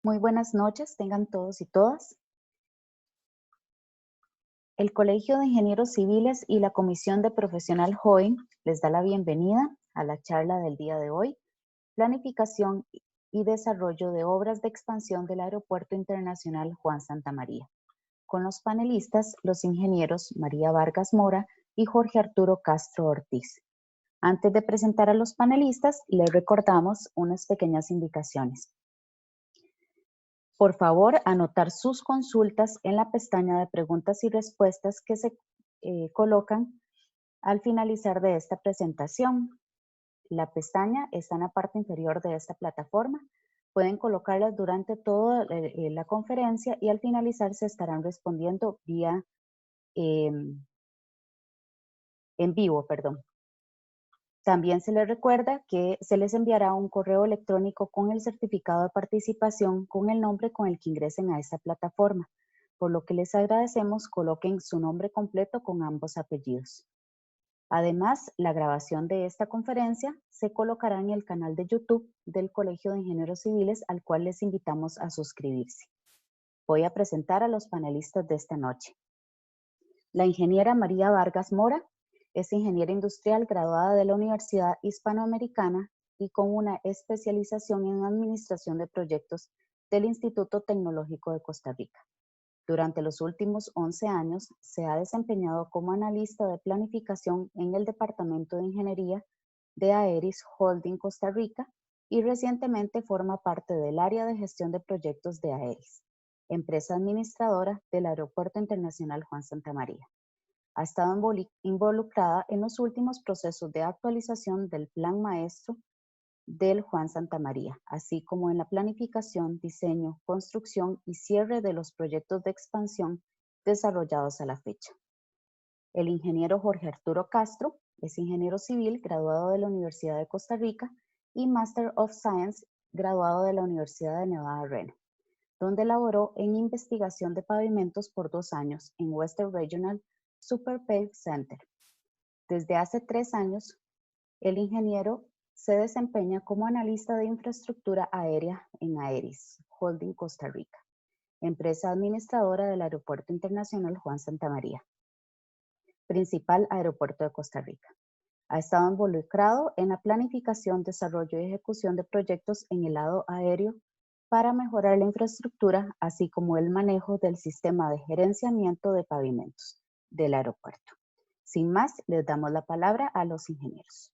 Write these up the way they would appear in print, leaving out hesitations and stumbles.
Muy buenas noches, tengan todos y todas. El Colegio de Ingenieros Civiles y la Comisión de Profesional Joven les da la bienvenida a la charla del día de hoy, Planificación y Desarrollo de Obras de Expansión del Aeropuerto Internacional Juan Santamaría, con los panelistas, los ingenieros María Vargas Mora y Jorge Arturo Castro Ortiz. Antes de presentar a los panelistas, les recordamos unas pequeñas indicaciones. Por favor, anotar sus consultas en la pestaña de preguntas y respuestas que se colocan al finalizar de esta presentación. La pestaña está en la parte inferior de esta plataforma. Pueden colocarlas durante toda la conferencia y al finalizar se estarán respondiendo vía en vivo, perdón. También se les recuerda que se les enviará un correo electrónico con el certificado de participación con el nombre con el que ingresen a esta plataforma, por lo que les agradecemos coloquen su nombre completo con ambos apellidos. Además, la grabación de esta conferencia se colocará en el canal de YouTube del Colegio de Ingenieros Civiles, al cual les invitamos a suscribirse. Voy a presentar a los panelistas de esta noche. La ingeniera María Vargas Mora es ingeniera industrial graduada de la Universidad Hispanoamericana y con una especialización en administración de proyectos del Instituto Tecnológico de Costa Rica. Durante los últimos 11 años se ha desempeñado como analista de planificación en el Departamento de Ingeniería de Aeris Holding Costa Rica y recientemente forma parte del área de gestión de proyectos de Aeris, empresa administradora del Aeropuerto Internacional Juan Santamaría. Ha estado involucrada en los últimos procesos de actualización del Plan Maestro del Juan Santamaría, así como en la planificación, diseño, construcción y cierre de los proyectos de expansión desarrollados a la fecha. El ingeniero Jorge Arturo Castro es ingeniero civil graduado de la Universidad de Costa Rica y Master of Science graduado de la Universidad de Nevada, Reno, donde laboró en investigación de pavimentos por 2 años en Western Regional Super Pave Center. Desde hace 3 años, el ingeniero se desempeña como analista de infraestructura aérea en Aeris Holding Costa Rica, empresa administradora del Aeropuerto Internacional Juan Santamaría, principal aeropuerto de Costa Rica. Ha estado involucrado en la planificación, desarrollo y ejecución de proyectos en el lado aéreo para mejorar la infraestructura, así como el manejo del sistema de gerenciamiento de pavimentos del aeropuerto. Sin más, les damos la palabra a los ingenieros.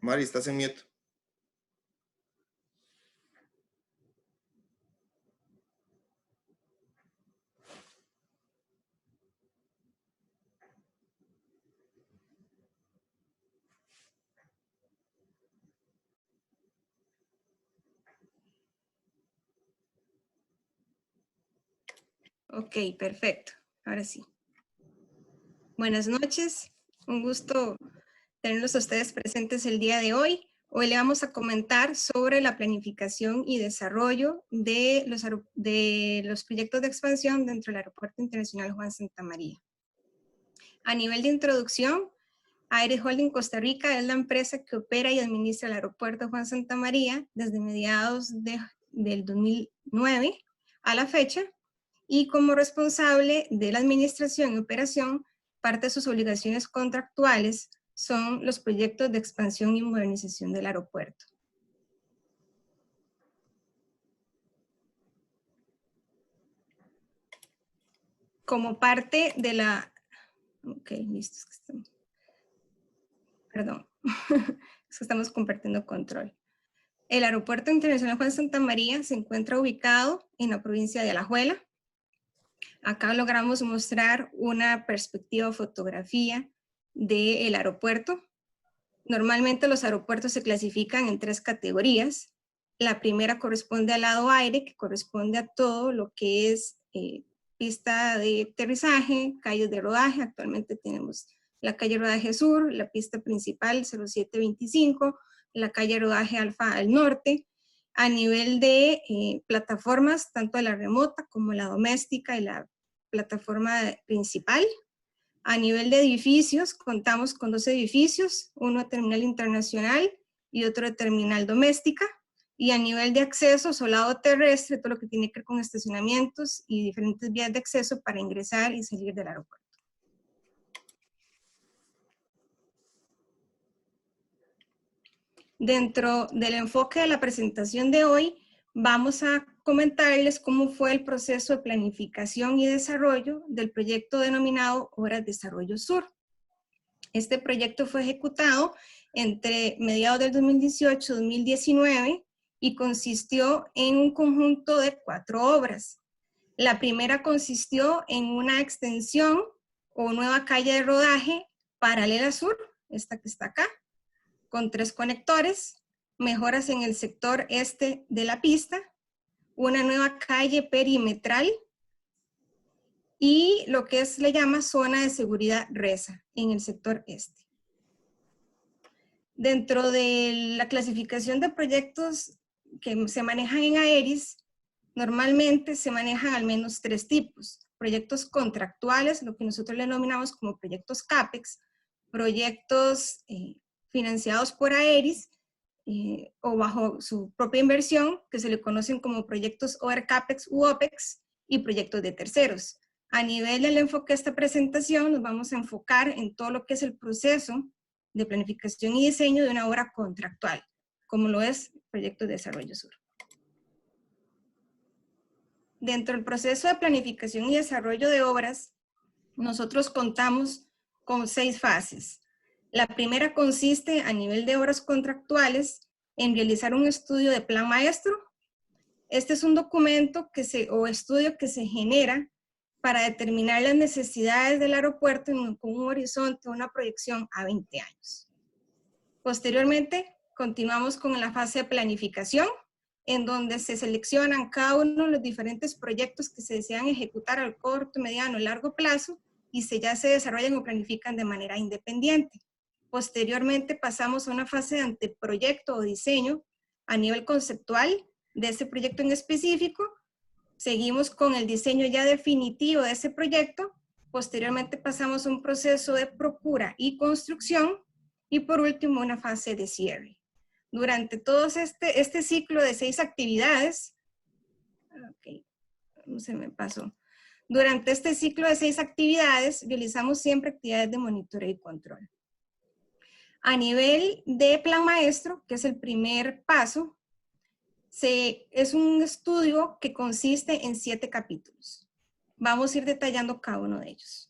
Mari, estás en mute. Ok, perfecto. Ahora sí. Buenas noches. Un gusto tenerlos a ustedes presentes el día de hoy. Hoy le vamos a comentar sobre la planificación y desarrollo de los proyectos de expansión dentro del Aeropuerto Internacional Juan Santamaría. A nivel de introducción, Aeris Holding Costa Rica es la empresa que opera y administra el Aeropuerto Juan Santamaría desde mediados del 2009 a la fecha, y como responsable de la administración y operación, parte de sus obligaciones contractuales son los proyectos de expansión y modernización del aeropuerto. Como parte de la... Ok, listo. Perdón, es que estamos compartiendo control. El Aeropuerto Internacional Juan Santamaría se encuentra ubicado en la provincia de Alajuela. Acá logramos mostrar una perspectiva o fotografía del aeropuerto. Normalmente los aeropuertos se clasifican en 3 categorías. La primera corresponde al lado aire, que corresponde a todo lo que es pista de aterrizaje, calles de rodaje. Actualmente tenemos la calle Rodaje Sur, la pista principal 0725, la calle Rodaje Alfa al norte. A nivel de plataformas, tanto la remota como la doméstica y la plataforma principal. A nivel de edificios, contamos con 2 edificios, uno de terminal internacional y otro de terminal doméstica. Y a nivel de acceso, solado terrestre, todo lo que tiene que ver con estacionamientos y diferentes vías de acceso para ingresar y salir del aeropuerto. Dentro del enfoque de la presentación de hoy, vamos a comentarles cómo fue el proceso de planificación y desarrollo del proyecto denominado Obras Desarrollo Sur. Este proyecto fue ejecutado entre mediados del 2018 y 2019 y consistió en un conjunto de 4 obras. La primera consistió en una extensión o nueva calle de rodaje paralela sur, esta que está acá, con 3 conectores, mejoras en el sector este de la pista, una nueva calle perimetral y lo que le llama zona de seguridad RESA en el sector este. Dentro de la clasificación de proyectos que se manejan en AERIS, normalmente se manejan al menos 3 tipos. Proyectos contractuales, lo que nosotros le denominamos como proyectos CAPEX, proyectos financiados por AERIS o bajo su propia inversión, que se le conocen como proyectos over CAPEX u OPEX, y proyectos de terceros. A nivel del enfoque de esta presentación, nos vamos a enfocar en todo lo que es el proceso de planificación y diseño de una obra contractual, como lo es el Proyecto de Desarrollo Sur. Dentro del proceso de planificación y desarrollo de obras, nosotros contamos con 6 fases. La primera consiste a nivel de obras contractuales en realizar un estudio de plan maestro. Este es un documento o estudio que se genera para determinar las necesidades del aeropuerto con un horizonte, una proyección a 20 años. Posteriormente, continuamos con la fase de planificación, en donde se seleccionan cada uno de los diferentes proyectos que se desean ejecutar al corto, mediano y largo plazo, y ya se desarrollan o planifican de manera independiente. Posteriormente pasamos a una fase de anteproyecto o diseño a nivel conceptual de ese proyecto en específico. Seguimos con el diseño ya definitivo de ese proyecto. Posteriormente pasamos a un proceso de procura y construcción. Y por último, una fase de cierre. Durante todo este ciclo de 6 actividades, se me pasó. Durante este ciclo de 6 actividades, realizamos siempre actividades de monitoreo y control. A nivel de plan maestro, que es el primer paso, es un estudio que consiste en 7 capítulos. Vamos a ir detallando cada uno de ellos.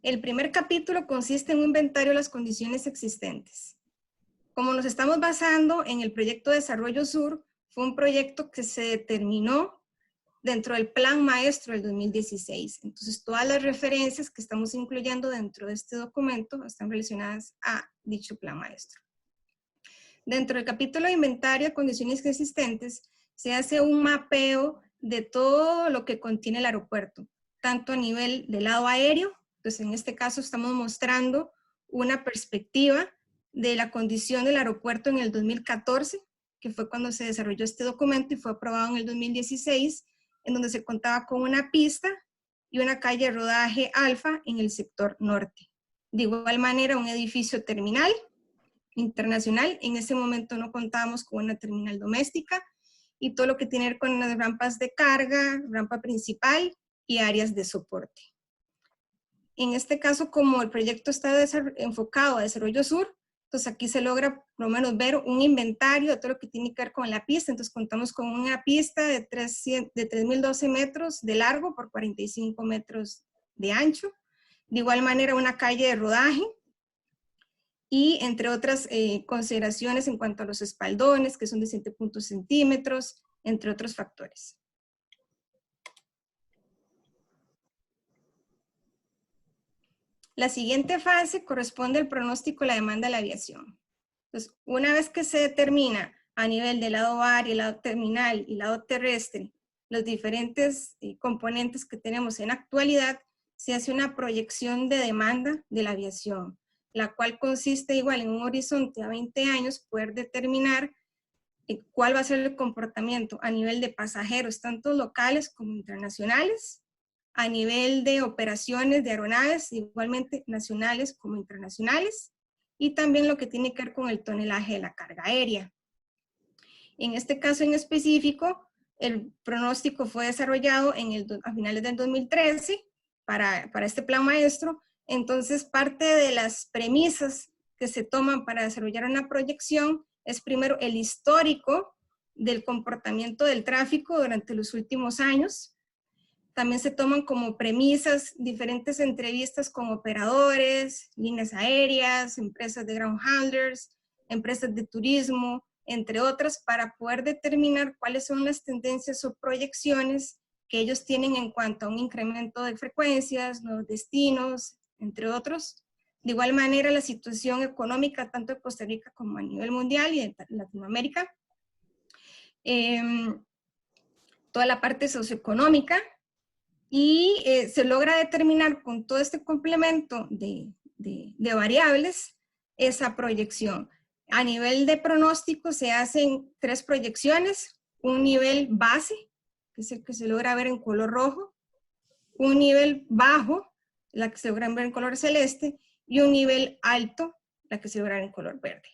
El primer capítulo consiste en un inventario de las condiciones existentes. Como nos estamos basando en el proyecto de Desarrollo Sur, fue un proyecto que se determinó dentro del plan maestro del 2016. Entonces, todas las referencias que estamos incluyendo dentro de este documento están relacionadas a dicho plan maestro. Dentro del capítulo de inventario de condiciones existentes, se hace un mapeo de todo lo que contiene el aeropuerto, tanto a nivel del lado aéreo. Pues en este caso estamos mostrando una perspectiva de la condición del aeropuerto en el 2014, que fue cuando se desarrolló este documento y fue aprobado en el 2016, en donde se contaba con una pista y una calle de rodaje alfa en el sector norte. De igual manera, un edificio terminal internacional. En ese momento no contábamos con una terminal doméstica y todo lo que tiene que ver con las rampas de carga, rampa principal y áreas de soporte. En este caso, como el proyecto está enfocado a Desarrollo Sur, entonces aquí se logra por lo menos ver un inventario de todo lo que tiene que ver con la pista. Entonces contamos con una pista de 3.012 metros de largo por 45 metros de ancho. De igual manera una calle de rodaje y entre otras consideraciones en cuanto a los espaldones, que son de 7.0 centímetros, entre otros factores. La siguiente fase corresponde al pronóstico de la demanda de la aviación. Entonces, una vez que se determina a nivel del lado aéreo, lado terminal y lado terrestre, los diferentes componentes que tenemos en actualidad, se hace una proyección de demanda de la aviación, la cual consiste igual en un horizonte a 20 años, poder determinar cuál va a ser el comportamiento a nivel de pasajeros, tanto locales como internacionales, a nivel de operaciones de aeronaves, igualmente nacionales como internacionales, y también lo que tiene que ver con el tonelaje de la carga aérea. En este caso en específico, el pronóstico fue desarrollado a finales del 2013 para este plan maestro. Entonces, parte de las premisas que se toman para desarrollar una proyección es primero el histórico del comportamiento del tráfico durante los últimos años. También se toman como premisas diferentes entrevistas con operadores, líneas aéreas, empresas de ground handlers, empresas de turismo, entre otras, para poder determinar cuáles son las tendencias o proyecciones que ellos tienen en cuanto a un incremento de frecuencias, nuevos destinos, entre otros. De igual manera, la situación económica, tanto de Costa Rica como a nivel mundial y de Latinoamérica. Toda la parte socioeconómica, y se logra determinar con todo este complemento de variables esa proyección. A nivel de pronóstico se hacen 3 proyecciones: un nivel base, que es el que se logra ver en color rojo, un nivel bajo, la que se logra ver en color celeste, y un nivel alto, la que se logra ver en color verde.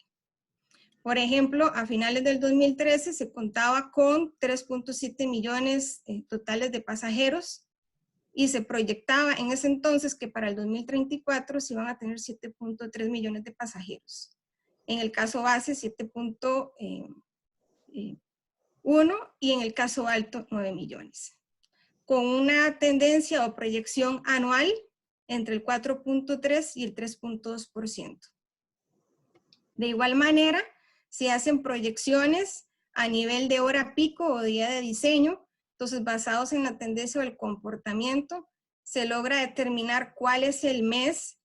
Por ejemplo, a finales del 2013 se contaba con 3.7 millones totales de pasajeros, y se proyectaba en ese entonces que para el 2034 se iban a tener 7.3 millones de pasajeros. En el caso base 7.1 y en el caso alto 9 millones. Con una tendencia o proyección anual entre el 4.3 y el 3.2%. De igual manera, se hacen proyecciones a nivel de hora pico o día de diseño. Entonces, basados en la tendencia del comportamiento, se logra determinar cuál es el mes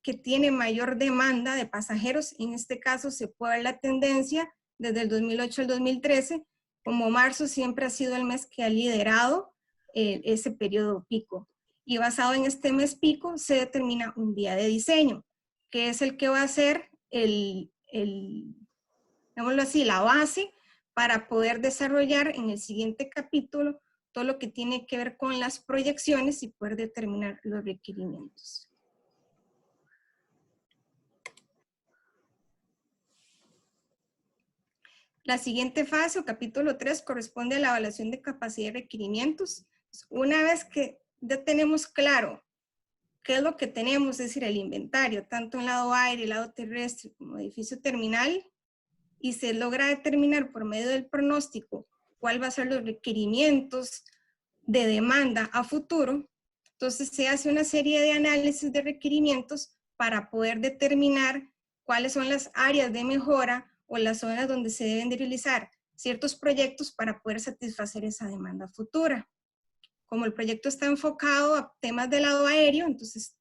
que tiene mayor demanda de pasajeros. En este caso, se puede ver la tendencia desde el 2008 al 2013, como marzo siempre ha sido el mes que ha liderado ese periodo pico. Y basado en este mes pico, se determina un día de diseño, que es el que va a ser digámoslo así, la base para poder desarrollar en el siguiente capítulo todo lo que tiene que ver con las proyecciones y poder determinar los requerimientos. La siguiente fase o capítulo 3 corresponde a la evaluación de capacidad y requerimientos. Una vez que ya tenemos claro qué es lo que tenemos, es decir, el inventario, tanto en lado aire, lado terrestre como edificio terminal, y se logra determinar por medio del pronóstico cuál va a ser los requerimientos de demanda a futuro, entonces se hace una serie de análisis de requerimientos para poder determinar cuáles son las áreas de mejora o las zonas donde se deben de realizar ciertos proyectos para poder satisfacer esa demanda futura. Como el proyecto está enfocado a temas del lado aéreo, entonces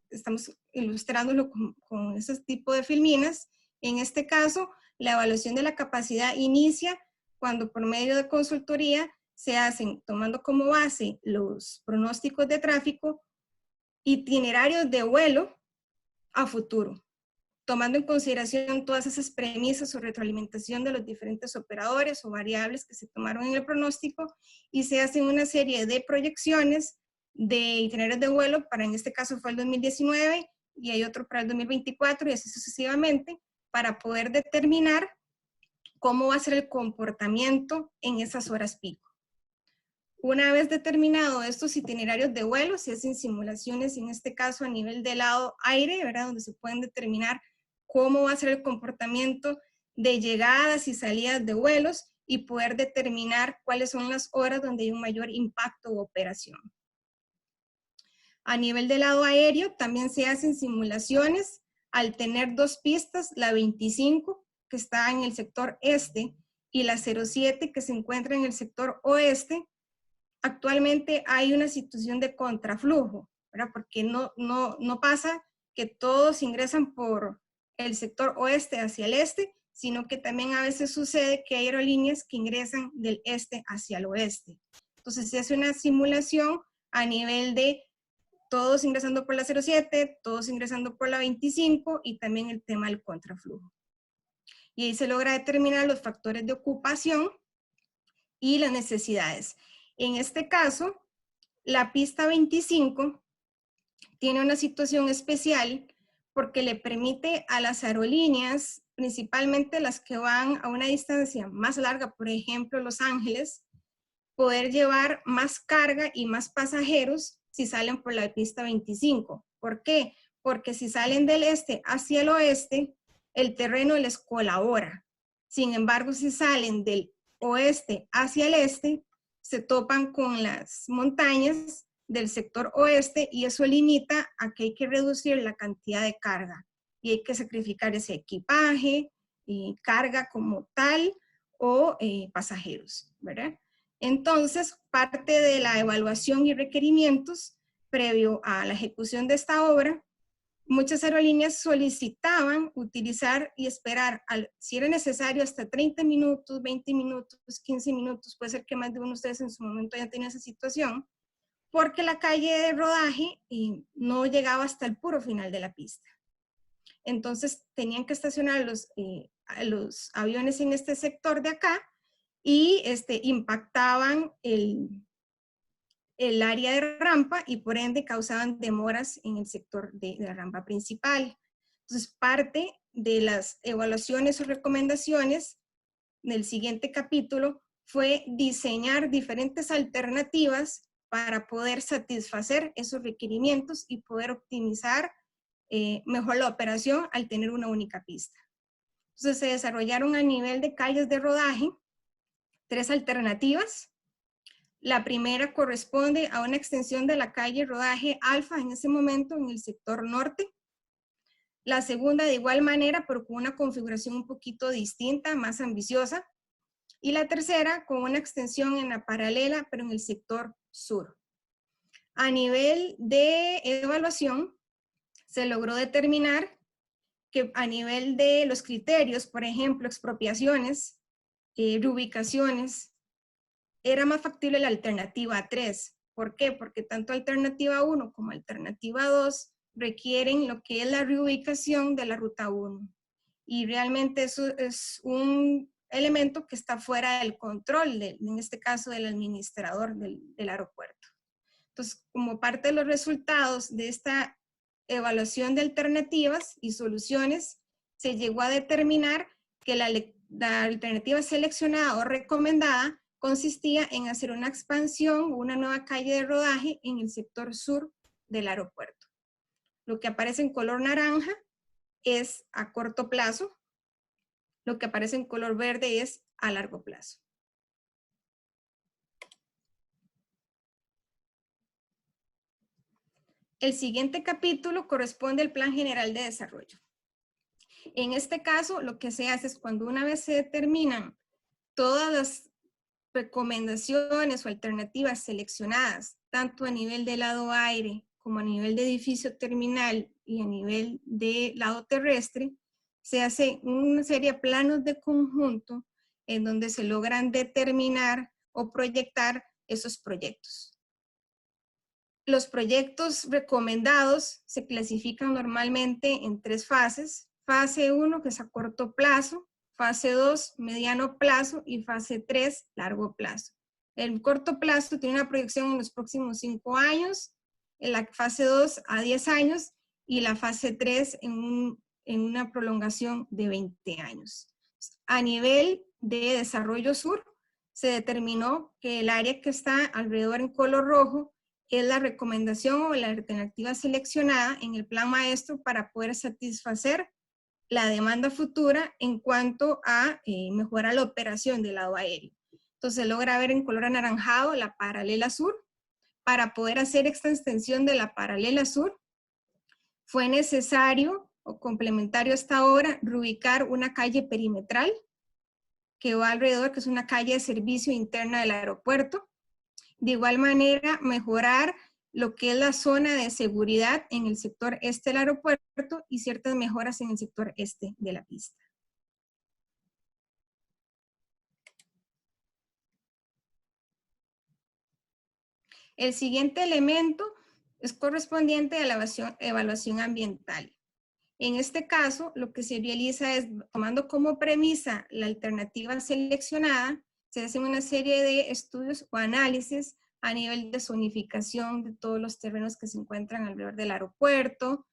estamos ilustrándolo con ese tipo de filminas. En este caso, la evaluación de la capacidad inicia cuando por medio de consultoría se hacen, tomando como base los pronósticos de tráfico, itinerarios de vuelo a futuro, tomando en consideración todas esas premisas o retroalimentación de los diferentes operadores o variables que se tomaron en el pronóstico, y se hacen una serie de proyecciones de itinerarios de vuelo, para en este caso fue el 2019, y hay otro para el 2024 y así sucesivamente, para poder determinar cómo va a ser el comportamiento en esas horas pico. Una vez determinado estos itinerarios de vuelo, se hacen simulaciones, en este caso a nivel de lado aire, ¿verdad? Donde se pueden determinar cómo va a ser el comportamiento de llegadas y salidas de vuelos y poder determinar cuáles son las horas donde hay un mayor impacto u operación. A nivel de lado aéreo también se hacen simulaciones al tener 2 pistas, la 25 que está en el sector este y la 07 que se encuentra en el sector oeste. Actualmente hay una situación de contraflujo, ¿verdad? Porque no pasa que todos ingresan por el sector oeste hacia el este, sino que también a veces sucede que hay aerolíneas que ingresan del este hacia el oeste. Entonces se hace una simulación a nivel de todos ingresando por la 07, todos ingresando por la 25 y también el tema del contraflujo. Y ahí se logra determinar los factores de ocupación y las necesidades. En este caso, la pista 25 tiene una situación especial porque le permite a las aerolíneas, principalmente las que van a una distancia más larga, por ejemplo, Los Ángeles, poder llevar más carga y más pasajeros si salen por la pista 25. ¿Por qué? Porque si salen del este hacia el oeste, el terreno les colabora. Sin embargo, si salen del oeste hacia el este, se topan con las montañas del sector oeste y eso limita a que hay que reducir la cantidad de carga y hay que sacrificar ese equipaje, carga como tal o pasajeros, ¿verdad? Entonces, parte de la evaluación y requerimientos previo a la ejecución de esta obra, muchas aerolíneas solicitaban utilizar y esperar, si era necesario, hasta 30 minutos, 20 minutos, 15 minutos, puede ser que más de uno de ustedes en su momento ya tenía esa situación, porque la calle de rodaje no llegaba hasta el puro final de la pista. Entonces tenían que estacionar los aviones en este sector de acá y impactaban el área de rampa y por ende causaban demoras en el sector de la rampa principal. Entonces parte de las evaluaciones o recomendaciones del siguiente capítulo fue diseñar diferentes alternativas para poder satisfacer esos requerimientos y poder optimizar mejor la operación al tener una única pista. Entonces se desarrollaron a nivel de calles de rodaje 3 alternativas. La primera corresponde a una extensión de la calle rodaje alfa en ese momento en el sector norte. La segunda de igual manera, pero con una configuración un poquito distinta, más ambiciosa. Y la tercera con una extensión en la paralela, pero en el sector sur. A nivel de evaluación, se logró determinar que a nivel de los criterios, por ejemplo, expropiaciones, reubicaciones, era más factible la alternativa 3. ¿Por qué? Porque tanto alternativa 1 como alternativa 2 requieren lo que es la reubicación de la ruta 1. Y realmente eso es un elemento que está fuera del control, en este caso del administrador del aeropuerto. Entonces, como parte de los resultados de esta evaluación de alternativas y soluciones, se llegó a determinar que la alternativa seleccionada o recomendada consistía en hacer una expansión o una nueva calle de rodaje en el sector sur del aeropuerto. Lo que aparece en color naranja es a corto plazo, lo que aparece en color verde es a largo plazo. El siguiente capítulo corresponde al Plan General de Desarrollo. En este caso, lo que se hace es cuando una vez se determinan todas las recomendaciones o alternativas seleccionadas, tanto a nivel de lado aire como a nivel de edificio terminal y a nivel de lado terrestre, se hace una serie de planos de conjunto en donde se logran determinar o proyectar esos proyectos. Los proyectos recomendados se clasifican normalmente en 3 fases. Fase 1, que es a corto plazo, fase 2, mediano plazo y fase 3, largo plazo. El corto plazo tiene una proyección en los próximos 5 años, en la fase 2 a 10 años y la fase 3 en una prolongación de 20 años. A nivel de desarrollo sur, se determinó que el área que está alrededor en color rojo es la recomendación o la alternativa seleccionada en el plan maestro para poder satisfacer la demanda futura en cuanto a mejorar la operación del lado aéreo. Entonces se logra ver en color anaranjado la paralela sur. Para poder hacer esta extensión de la paralela sur, fue necesario o complementario a esta obra reubicar una calle perimetral que va alrededor, que es una calle de servicio interna del aeropuerto. De igual manera, mejorar lo que es la zona de seguridad en el sector este del aeropuerto y ciertas mejoras en el sector este de la pista. El siguiente elemento es correspondiente a la evaluación ambiental. En este caso, lo que se realiza es, tomando como premisa la alternativa seleccionada, se hacen una serie de estudios o análisis a nivel de zonificación de todos los terrenos que se encuentran alrededor del aeropuerto,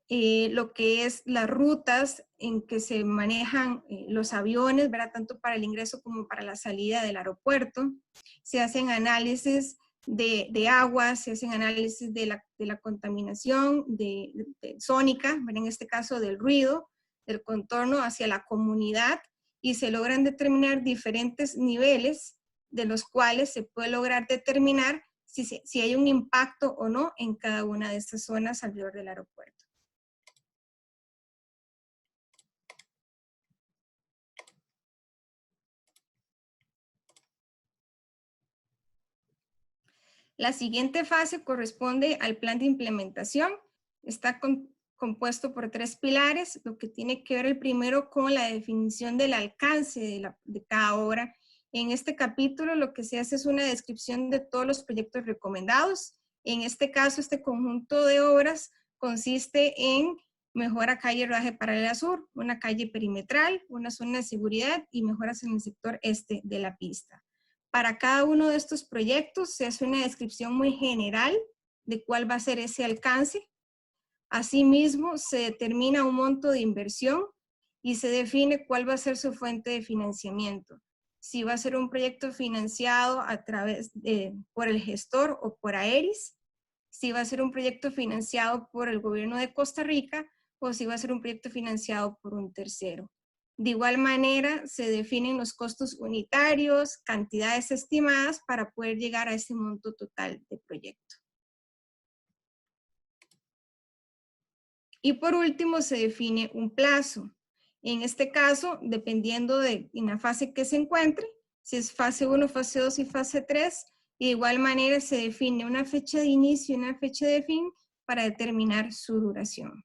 lo que es las rutas en que se manejan los aviones, ¿verdad? Tanto para el ingreso como para la salida del aeropuerto. Se hacen análisis de agua, se hacen análisis de la contaminación sónica, ¿verdad? En este caso del ruido, del contorno hacia la comunidad, y se logran determinar diferentes niveles de los cuales se puede lograr determinar si hay un impacto o no en cada una de estas zonas alrededor del aeropuerto. La siguiente fase corresponde al plan de implementación. Está compuesto por 3 pilares, lo que tiene que ver el primero con la definición del alcance de cada obra. En este capítulo lo que se hace es una descripción de todos los proyectos recomendados. En este caso, este conjunto de obras consiste en mejora calle Rodaje Paralela Sur, una calle perimetral, una zona de seguridad y mejoras en el sector este de la pista. Para cada uno de estos proyectos se hace una descripción muy general de cuál va a ser ese alcance. Asimismo, se determina un monto de inversión y se define cuál va a ser su fuente de financiamiento. Si va a ser un proyecto financiado por el gestor o por AERIS, si va a ser un proyecto financiado por el gobierno de Costa Rica o si va a ser un proyecto financiado por un tercero. De igual manera, se definen los costos unitarios, cantidades estimadas para poder llegar a ese monto total de proyecto. Y por último, se define un plazo. En este caso, dependiendo en la fase que se encuentre, si es fase 1, fase 2 y fase 3, de igual manera se define una fecha de inicio y una fecha de fin para determinar su duración.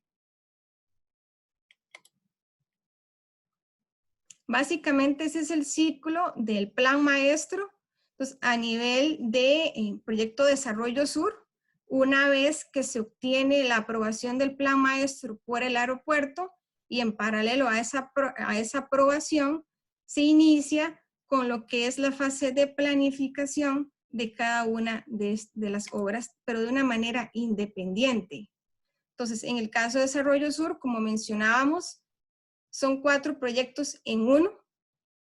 Básicamente ese es el ciclo del plan maestro. Entonces, a nivel de proyecto Desarrollo Sur, una vez que se obtiene la aprobación del plan maestro por el aeropuerto y en paralelo a esa aprobación, se inicia con lo que es la fase de planificación de cada una de las obras, pero de una manera independiente. Entonces, en el caso de Desarrollo Sur, como mencionábamos, son 4 proyectos en uno.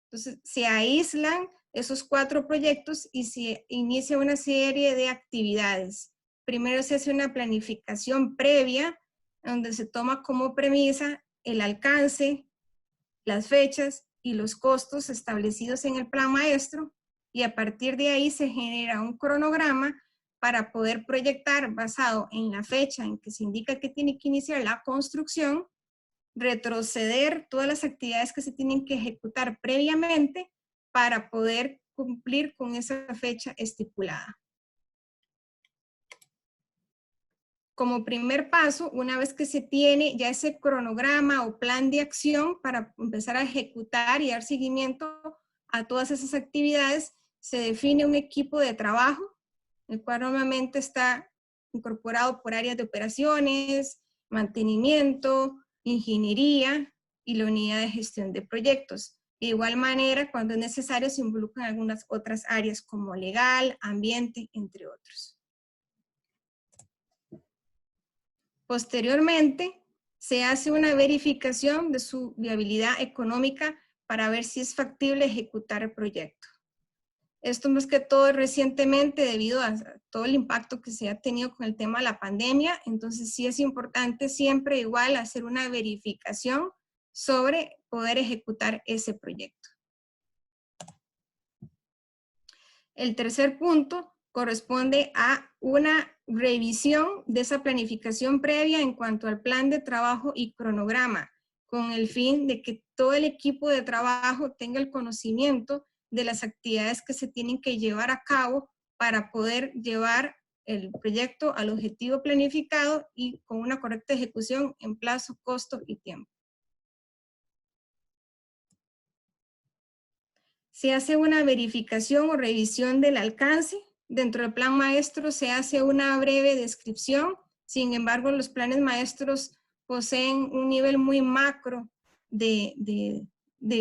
Entonces, se aíslan esos 4 proyectos y se inicia una serie de actividades. Primero se hace una planificación previa, donde se toma como premisa el alcance, las fechas y los costos establecidos en el plan maestro, y a partir de ahí se genera un cronograma para poder proyectar basado en la fecha en que se indica que tiene que iniciar la construcción, retroceder todas las actividades que se tienen que ejecutar previamente para poder cumplir con esa fecha estipulada. Como primer paso, una vez que se tiene ya ese cronograma o plan de acción para empezar a ejecutar y dar seguimiento a todas esas actividades, se define un equipo de trabajo, el cual normalmente está incorporado por áreas de operaciones, mantenimiento, ingeniería y la unidad de gestión de proyectos. De igual manera, cuando es necesario, se involucran algunas otras áreas como legal, ambiente, entre otros. Posteriormente, se hace una verificación de su viabilidad económica para ver si es factible ejecutar el proyecto. Esto más que todo recientemente debido a todo el impacto que se ha tenido con el tema de la pandemia, entonces sí es importante siempre igual hacer una verificación sobre poder ejecutar ese proyecto. El tercer punto corresponde a una revisión de esa planificación previa en cuanto al plan de trabajo y cronograma, con el fin de que todo el equipo de trabajo tenga el conocimiento de las actividades que se tienen que llevar a cabo para poder llevar el proyecto al objetivo planificado y con una correcta ejecución en plazo, costo y tiempo. Se hace una verificación o revisión del alcance Dentro del plan maestro se hace una breve descripción, sin embargo los planes maestros poseen un nivel muy macro de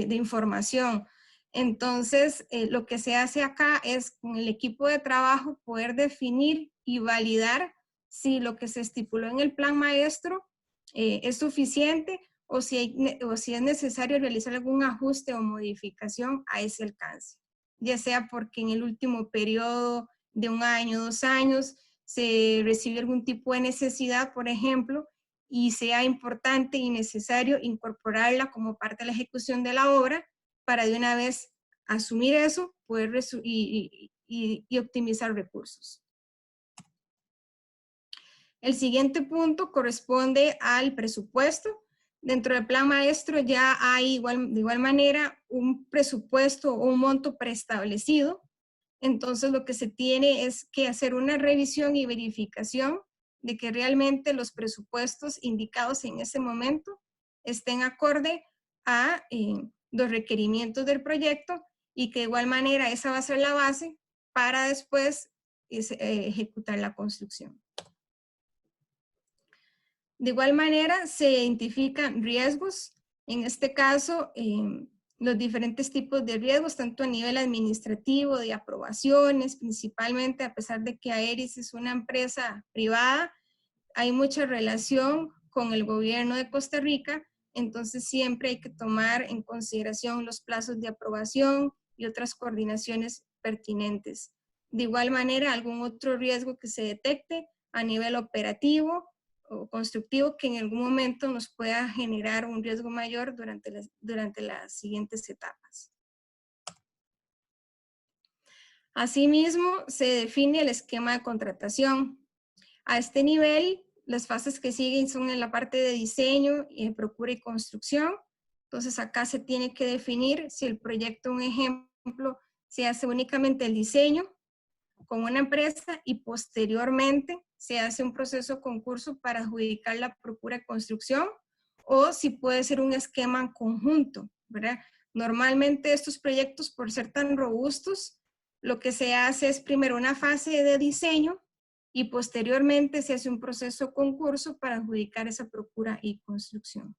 información. Entonces, lo que se hace acá es con el equipo de trabajo poder definir y validar si lo que se estipuló en el plan maestro es suficiente o si es necesario realizar algún ajuste o modificación a ese alcance. Ya sea porque en el último periodo de 1 año, 2 años, se recibió algún tipo de necesidad, por ejemplo, y sea importante y necesario incorporarla como parte de la ejecución de la obra para de una vez asumir eso, poder y optimizar recursos. El siguiente punto corresponde al presupuesto. Dentro del plan maestro ya hay de igual manera un presupuesto o un monto preestablecido. Entonces lo que se tiene es que hacer una revisión y verificación de que realmente los presupuestos indicados en ese momento estén acorde a los requerimientos del proyecto y que de igual manera esa va a ser la base para después ejecutar la construcción. De igual manera se identifican riesgos, en este caso los diferentes tipos de riesgos, tanto a nivel administrativo, de aprobaciones, principalmente a pesar de que Aeris es una empresa privada, hay mucha relación con el gobierno de Costa Rica, entonces siempre hay que tomar en consideración los plazos de aprobación y otras coordinaciones pertinentes. De igual manera, algún otro riesgo que se detecte a nivel operativo o constructivo que en algún momento nos pueda generar un riesgo mayor durante las siguientes etapas. Asimismo, se define el esquema de contratación. A este nivel, las fases que siguen son en la parte de diseño, procura y construcción. Entonces acá se tiene que definir si el proyecto, un ejemplo, se hace únicamente el diseño con una empresa y posteriormente se hace un proceso concurso para adjudicar la procura y construcción, o si puede ser un esquema conjunto, ¿verdad? Normalmente estos proyectos, por ser tan robustos, lo que se hace es primero una fase de diseño y posteriormente se hace un proceso concurso para adjudicar esa procura y construcción.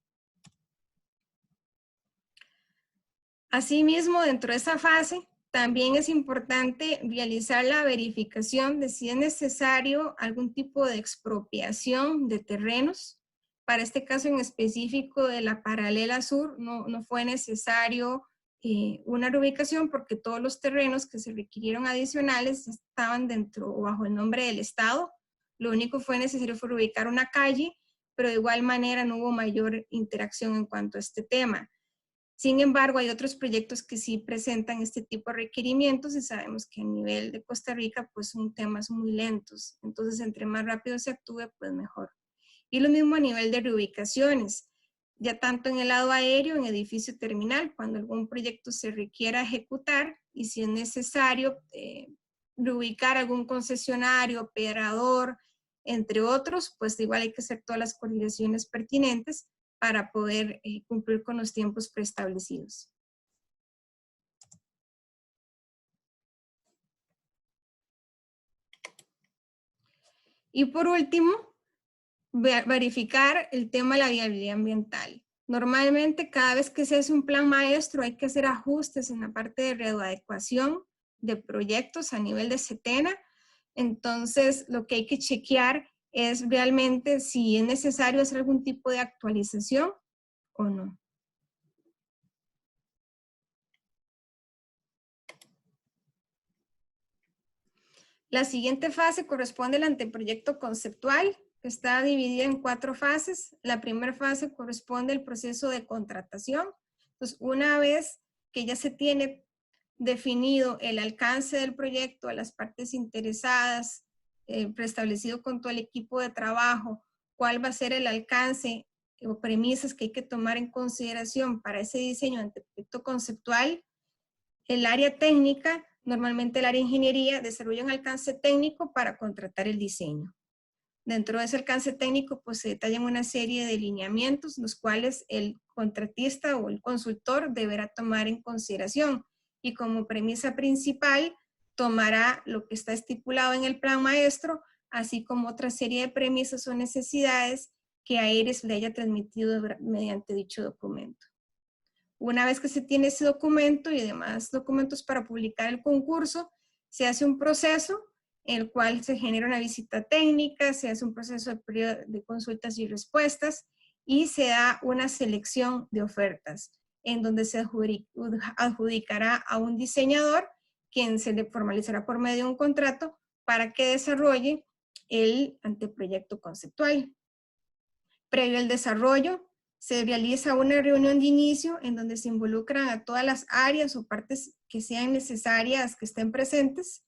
Asimismo, dentro de esa fase, también es importante realizar la verificación de si es necesario algún tipo de expropiación de terrenos. Para este caso en específico de la paralela sur, no fue necesario una reubicación porque todos los terrenos que se requirieron adicionales estaban dentro o bajo el nombre del Estado. Lo único que fue necesario fue reubicar una calle, pero de igual manera no hubo mayor interacción en cuanto a este tema. Sin embargo, hay otros proyectos que sí presentan este tipo de requerimientos y sabemos que a nivel de Costa Rica pues son temas muy lentos. Entonces, entre más rápido se actúe, pues mejor. Y lo mismo a nivel de reubicaciones, ya tanto en el lado aéreo, en edificio terminal, cuando algún proyecto se requiera ejecutar y si es necesario reubicar algún concesionario, operador, entre otros, pues igual hay que hacer todas las coordinaciones pertinentes para poder cumplir con los tiempos preestablecidos. Y por último, verificar el tema de la viabilidad ambiental. Normalmente cada vez que se hace un plan maestro hay que hacer ajustes en la parte de readecuación de proyectos a nivel de SETENA. Entonces lo que hay que chequear es realmente si es necesario hacer algún tipo de actualización o no. La siguiente fase corresponde al anteproyecto conceptual, que está dividida en 4 fases. La primera fase corresponde al proceso de contratación. Entonces, una vez que ya se tiene definido el alcance del proyecto a las partes interesadas, preestablecido con todo el equipo de trabajo, cuál va a ser el alcance o premisas que hay que tomar en consideración para ese diseño de anteproyecto conceptual, el área técnica, normalmente el área de ingeniería, desarrolla un alcance técnico para contratar el diseño. Dentro de ese alcance técnico, pues se detallan una serie de lineamientos, los cuales el contratista o el consultor deberá tomar en consideración. Y como premisa principal, tomará lo que está estipulado en el plan maestro, así como otra serie de premisas o necesidades que AERES le haya transmitido mediante dicho documento. Una vez que se tiene ese documento y demás documentos para publicar el concurso, se hace un proceso en el cual se genera una visita técnica, se hace un proceso de consultas y respuestas y se da una selección de ofertas en donde se adjudicará a un diseñador quien se le formalizará por medio de un contrato para que desarrolle el anteproyecto conceptual. Previo al desarrollo, se realiza una reunión de inicio en donde se involucran a todas las áreas o partes que sean necesarias que estén presentes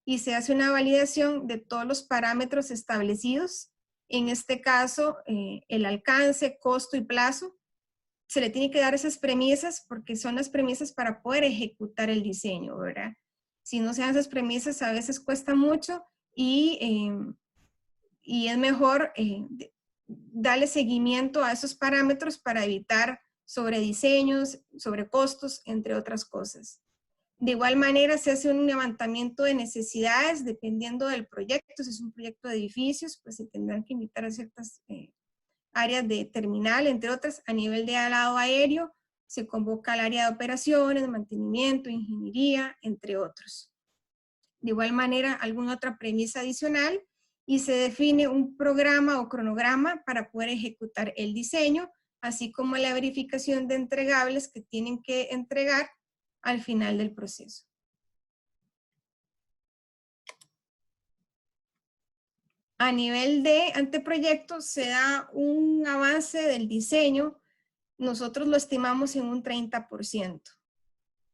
y se hace una validación de todos los parámetros establecidos. En este caso, el alcance, costo y plazo. Se le tiene que dar esas premisas porque son las premisas para poder ejecutar el diseño, ¿verdad? Si no se dan esas premisas, a veces cuesta mucho y es mejor darle seguimiento a esos parámetros para evitar sobrediseños, sobrecostos, entre otras cosas. De igual manera, se hace un levantamiento de necesidades dependiendo del proyecto. Si es un proyecto de edificios, pues se tendrán que invitar a ciertas áreas de terminal, entre otras. A nivel de alado aéreo, se convoca al área de operaciones, mantenimiento, ingeniería, entre otros. De igual manera, alguna otra premisa adicional y se define un programa o cronograma para poder ejecutar el diseño, así como la verificación de entregables que tienen que entregar al final del proceso. A nivel de anteproyecto se da un avance del diseño, nosotros lo estimamos en un 30%.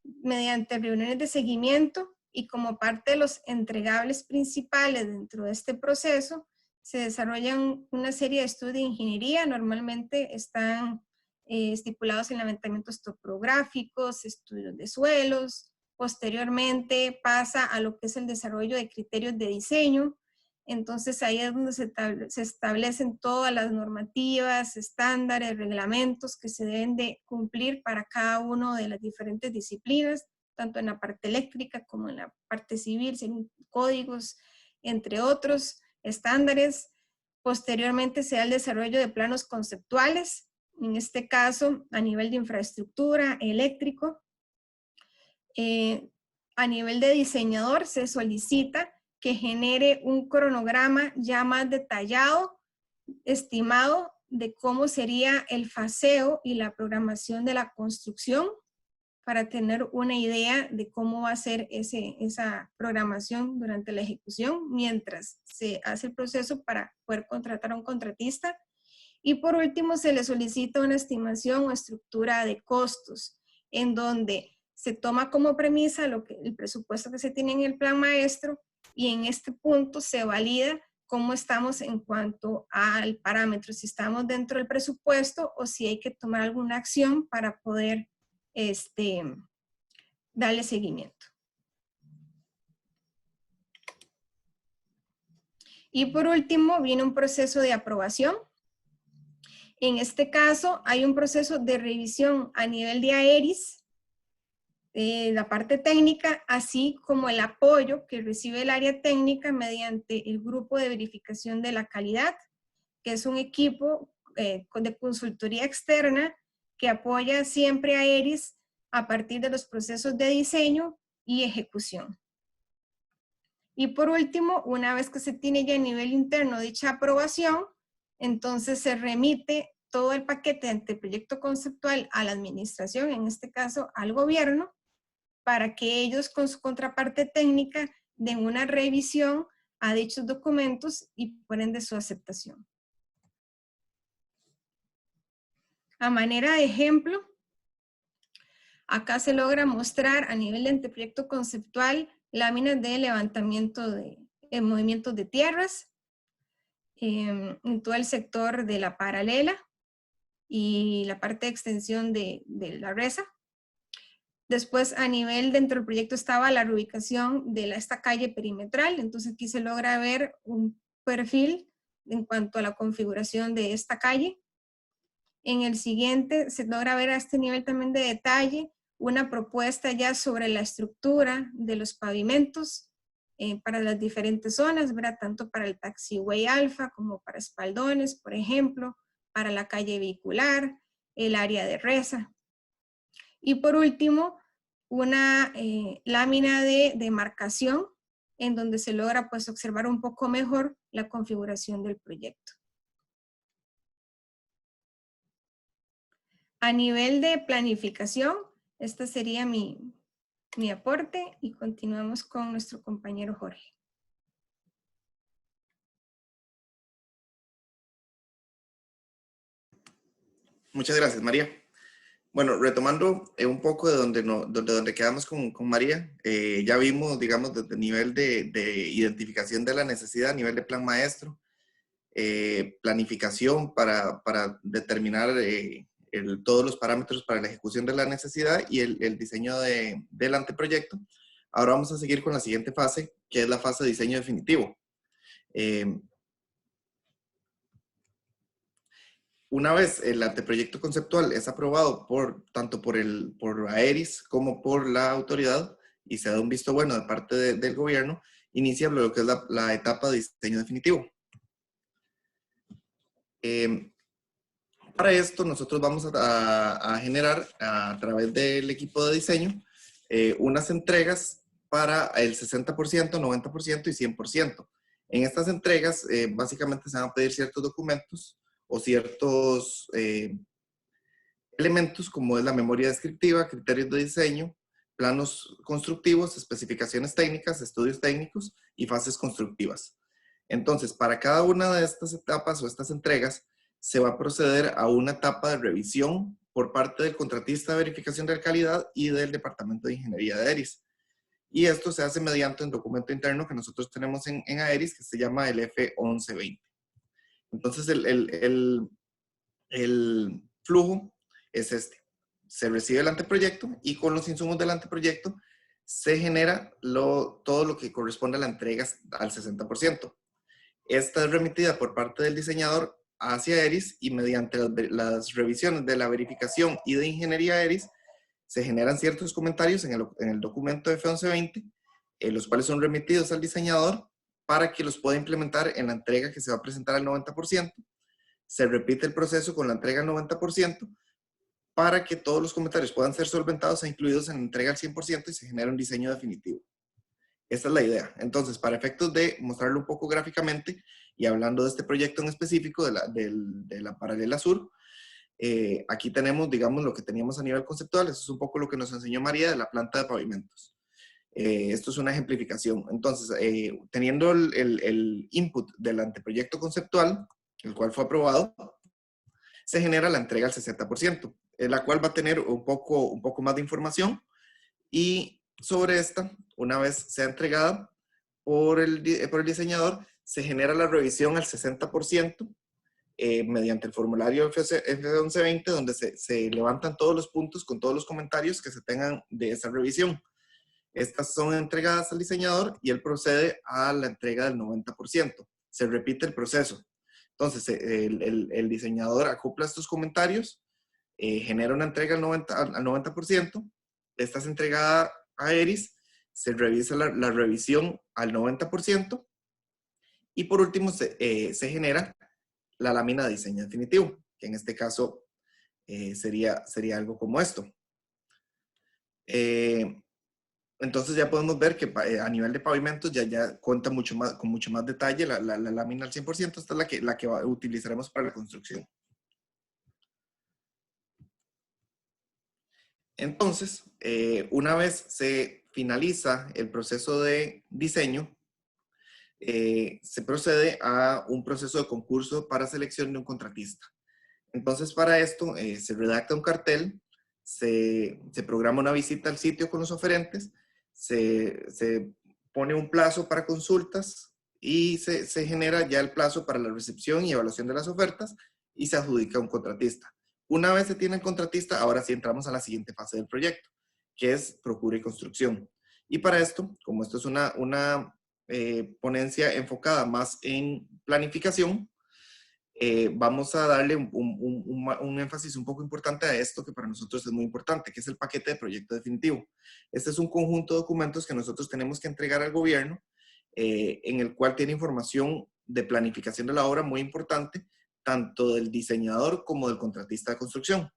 Mediante reuniones de seguimiento y como parte de los entregables principales dentro de este proceso, se desarrollan una serie de estudios de ingeniería, normalmente están estipulados en levantamientos topográficos, estudios de suelos, posteriormente pasa a lo que es el desarrollo de criterios de diseño. Entonces ahí es donde se establecen todas las normativas, estándares, reglamentos que se deben de cumplir para cada una de las diferentes disciplinas, tanto en la parte eléctrica como en la parte civil, según códigos, entre otros estándares. Posteriormente se da el desarrollo de planos conceptuales, en este caso a nivel de infraestructura, eléctrico. A nivel de diseñador se solicita que genere un cronograma ya más detallado, estimado de cómo sería el faseo y la programación de la construcción para tener una idea de cómo va a ser esa programación durante la ejecución mientras se hace el proceso para poder contratar a un contratista. Y por último, se le solicita una estimación o estructura de costos en donde se toma como premisa el presupuesto que se tiene en el plan maestro y en este punto se valida cómo estamos en cuanto al parámetro, si estamos dentro del presupuesto o si hay que tomar alguna acción para poder darle seguimiento. Y por último, viene un proceso de aprobación. En este caso, hay un proceso de revisión a nivel de AERIS, la parte técnica, así como el apoyo que recibe el área técnica mediante el grupo de verificación de la calidad, que es un equipo de consultoría externa que apoya siempre a AERIS a partir de los procesos de diseño y ejecución. Y por último, una vez que se tiene ya a nivel interno dicha aprobación, entonces se remite todo el paquete de anteproyecto conceptual a la administración, en este caso al gobierno, para que ellos con su contraparte técnica den una revisión a dichos documentos y por ende su aceptación. A manera de ejemplo, acá se logra mostrar a nivel de anteproyecto conceptual láminas de levantamiento de movimientos de tierras en todo el sector de la paralela y la parte de extensión de la reza. Después, a nivel dentro del proyecto estaba la reubicación de esta calle perimetral, entonces aquí se logra ver un perfil en cuanto a la configuración de esta calle. En el siguiente se logra ver a este nivel también de detalle una propuesta ya sobre la estructura de los pavimentos para las diferentes zonas, ¿verdad? Tanto para el taxiway alfa como para espaldones, por ejemplo, para la calle vehicular, el área de reza. Y por último, una lámina de demarcación en donde se logra pues observar un poco mejor la configuración del proyecto. A nivel de planificación, este sería mi aporte y continuamos con nuestro compañero Jorge. Muchas gracias, María. Bueno, retomando un poco de donde quedamos con María, ya vimos, digamos, desde el nivel de identificación de la necesidad, a nivel de plan maestro, planificación para determinar todos los parámetros para la ejecución de la necesidad y el diseño del anteproyecto. Ahora vamos a seguir con la siguiente fase, que es la fase de diseño definitivo. Una vez el anteproyecto conceptual es aprobado tanto por AERIS como por la autoridad y se da un visto bueno de parte del gobierno, inicia lo que es la etapa de diseño definitivo. Para esto nosotros vamos a generar a través del equipo de diseño unas entregas para el 60%, 90% y 100%. En estas entregas básicamente se van a pedir ciertos documentos o ciertos elementos como es la memoria descriptiva, criterios de diseño, planos constructivos, especificaciones técnicas, estudios técnicos y fases constructivas. Entonces, para cada una de estas etapas o estas entregas, se va a proceder a una etapa de revisión por parte del contratista de verificación de calidad y del Departamento de Ingeniería de AERIS. Y esto se hace mediante un documento interno que nosotros tenemos en AERIS que se llama el F1120. Entonces, el flujo es este. Se recibe el anteproyecto y con los insumos del anteproyecto se genera todo lo que corresponde a la entrega al 60%. Esta es remitida por parte del diseñador hacia AERIS y mediante las revisiones de la verificación y de ingeniería AERIS se generan ciertos comentarios en el documento F1120, los cuales son remitidos al diseñador para que los pueda implementar en la entrega que se va a presentar al 90%. Se repite el proceso con la entrega al 90% para que todos los comentarios puedan ser solventados e incluidos en la entrega al 100% y se genera un diseño definitivo. Esta es la idea. Entonces, para efectos de mostrarlo un poco gráficamente y hablando de este proyecto en específico de la paralela sur, aquí tenemos, digamos, lo que teníamos a nivel conceptual. Eso es un poco lo que nos enseñó María de la planta de pavimentos. Esto es una ejemplificación. Entonces, teniendo el input del anteproyecto conceptual, el cual fue aprobado, se genera la entrega al 60%, la cual va a tener un poco más de información y sobre esta, una vez sea entregada por el diseñador, se genera la revisión al 60% mediante el formulario F1120, donde se levantan todos los puntos con todos los comentarios que se tengan de esa revisión. Estas son entregadas al diseñador y él procede a la entrega del 90%. Se repite el proceso. Entonces, el diseñador acopla estos comentarios, genera una entrega al 90%. Esta es entregada a AERIS, se revisa la revisión al 90% y por último se genera la lámina de diseño definitivo, que en este caso sería algo como esto. Entonces ya podemos ver que a nivel de pavimentos ya cuenta con mucho más detalle la lámina al 100%. Esta es la que utilizaremos para la construcción. Entonces, una vez se finaliza el proceso de diseño, se procede a un proceso de concurso para selección de un contratista. Entonces, para esto se redacta un cartel, se programa una visita al sitio con los oferentes, se pone un plazo para consultas y se genera ya el plazo para la recepción y evaluación de las ofertas y se adjudica un contratista. Una vez se tiene el contratista, ahora sí entramos a la siguiente fase del proyecto, que es procura y construcción. Y para esto, como esto es una ponencia enfocada más en planificación, vamos a darle un énfasis un poco importante a esto que para nosotros es muy importante, que es el paquete de proyecto definitivo. Este es un conjunto de documentos que nosotros tenemos que entregar al gobierno, en el cual tiene información de planificación de la obra muy importante, tanto del diseñador como del contratista de construcción.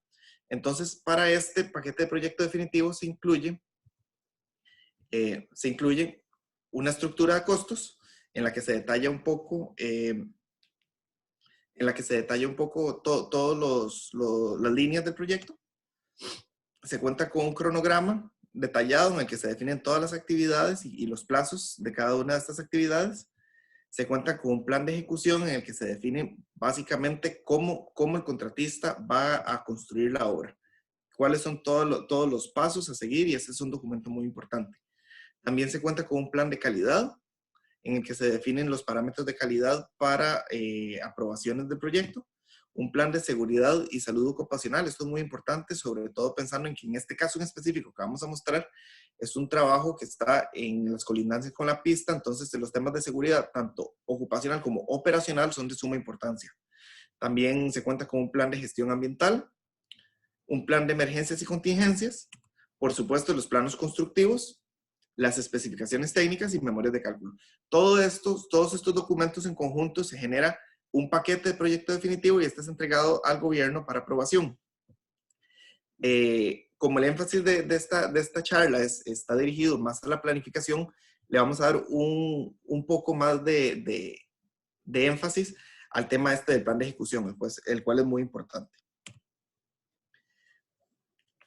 Entonces, para este paquete de proyecto definitivo se incluye una estructura de costos en la que se detalla un poco todas las líneas del proyecto. Se cuenta con un cronograma detallado en el que se definen todas las actividades y los plazos de cada una de estas actividades. Se cuenta con un plan de ejecución en el que se define básicamente cómo el contratista va a construir la obra, cuáles son todos los pasos a seguir, y ese es un documento muy importante. También se cuenta con un plan de calidad en el que se definen los parámetros de calidad para aprobaciones del proyecto, un plan de seguridad y salud ocupacional. Esto es muy importante, sobre todo pensando en que en este caso en específico que vamos a mostrar, es un trabajo que está en las colindancias con la pista, entonces los temas de seguridad, tanto ocupacional como operacional, son de suma importancia. También se cuenta con un plan de gestión ambiental, un plan de emergencias y contingencias, por supuesto los planos constructivos, las especificaciones técnicas y memorias de cálculo. Todos estos documentos en conjunto se genera un paquete de proyecto definitivo y este es entregado al gobierno para aprobación. Como el énfasis de esta charla está dirigido más a la planificación, le vamos a dar un poco más de énfasis al tema del plan de ejecución, el cual es muy importante.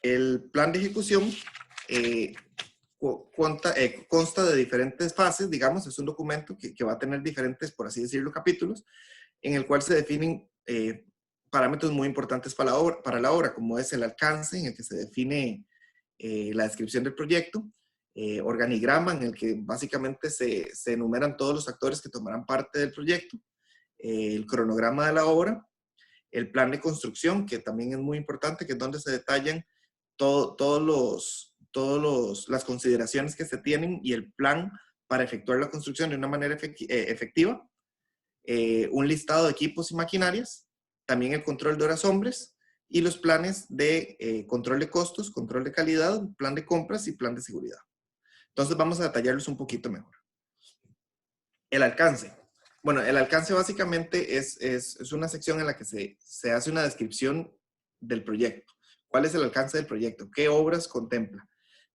El plan de ejecución consta de diferentes fases, digamos, es un documento que va a tener diferentes, por así decirlo, capítulos, en el cual se definen parámetros muy importantes para la obra, como es el alcance, en el que se define la descripción del proyecto, organigrama, en el que básicamente se enumeran todos los actores que tomarán parte del proyecto, el cronograma de la obra, el plan de construcción, que también es muy importante, que es donde se detallan todas las consideraciones que se tienen y el plan para efectuar la construcción de una manera efectiva, un listado de equipos y maquinarias, también el control de horas hombres y los planes de control de costos, control de calidad, plan de compras y plan de seguridad. Entonces vamos a detallarlos un poquito mejor. El alcance. Bueno, el alcance básicamente es una sección en la que se hace una descripción del proyecto. ¿Cuál es el alcance del proyecto? ¿Qué obras contempla?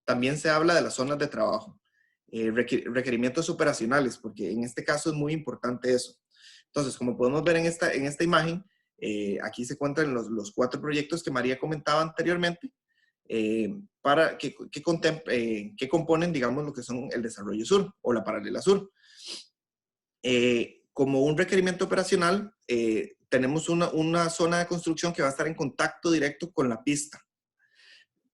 También se habla de las zonas de trabajo, requerimientos operacionales, porque en este caso es muy importante eso. Entonces, como podemos ver en esta imagen, aquí se encuentran los 4 proyectos que María comentaba anteriormente, que componen, digamos, lo que son el desarrollo sur o la paralela sur. Como un requerimiento operacional, tenemos una zona de construcción que va a estar en contacto directo con la pista,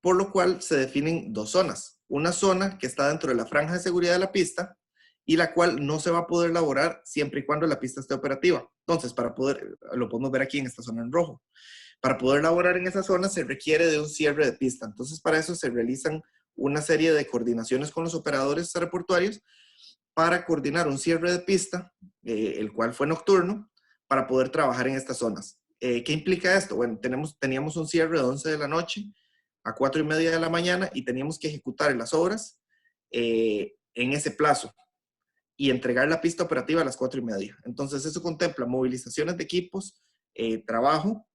por lo cual se definen 2 zonas. Una zona que está dentro de la franja de seguridad de la pista y la cual no se va a poder elaborar siempre y cuando la pista esté operativa. Entonces, lo podemos ver aquí en esta zona en rojo. Para poder elaborar en esa zona se requiere de un cierre de pista. Entonces, para eso se realizan una serie de coordinaciones con los operadores aeroportuarios para coordinar un cierre de pista, el cual fue nocturno, para poder trabajar en estas zonas. ¿Qué implica esto? Bueno, teníamos un cierre de 11 de la noche a 4:30 de la mañana y teníamos que ejecutar las obras en ese plazo y entregar la pista operativa a las 4:30. Entonces eso contempla movilizaciones de equipos, trabajo,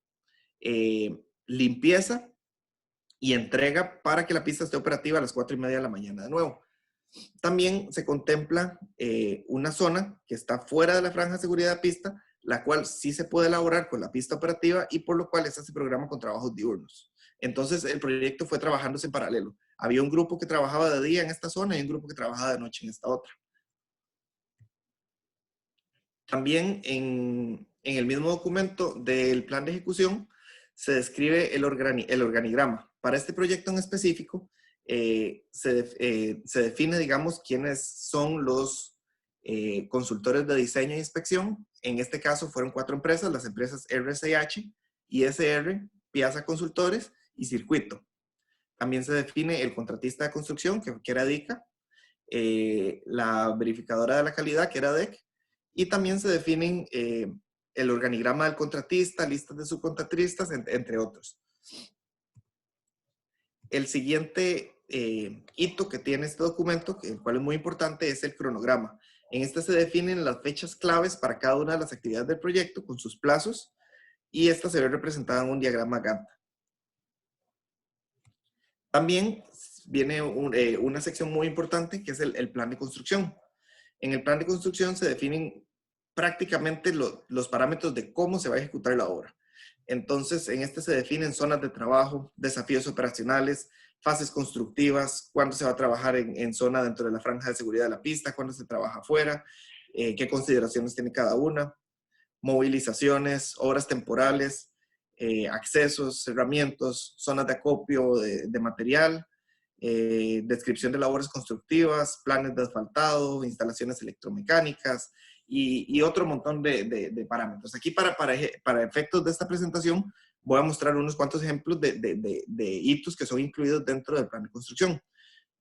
limpieza y entrega para que la pista esté operativa a las 4:30 de la mañana de nuevo. También se contempla una zona que está fuera de la franja de seguridad de pista, la cual sí se puede elaborar con la pista operativa y por lo cual esta se programa con trabajos diurnos. Entonces el proyecto fue trabajándose en paralelo. Había un grupo que trabajaba de día en esta zona y un grupo que trabajaba de noche en esta otra. También en el mismo documento del plan de ejecución se describe el organigrama. Para este proyecto en específico se define, digamos, quiénes son los consultores de diseño e inspección. En este caso fueron 4 empresas, las empresas RSH, ISR, Piazza Consultores y Circuito. También se define el contratista de construcción, que era DICA, la verificadora de la calidad, que era DEC, y también se definen el organigrama del contratista, listas de subcontratistas, entre otros. El siguiente hito que tiene este documento, el cual es muy importante, es el cronograma. En este se definen las fechas claves para cada una de las actividades del proyecto con sus plazos, y esta se ve representada en un diagrama Gantt. También viene una sección muy importante que es el plan de construcción. En el plan de construcción se definen prácticamente los parámetros de cómo se va a ejecutar la obra. Entonces, en este se definen zonas de trabajo, desafíos operacionales, fases constructivas, cuándo se va a trabajar en zona dentro de la franja de seguridad de la pista, cuándo se trabaja afuera, qué consideraciones tiene cada una, movilizaciones, obras temporales, accesos, cerramientos, zonas de acopio de material, descripción de labores constructivas, planes de asfaltado, instalaciones electromecánicas y otro montón de parámetros. Aquí para efectos de esta presentación voy a mostrar unos cuantos ejemplos de hitos que son incluidos dentro del plan de construcción.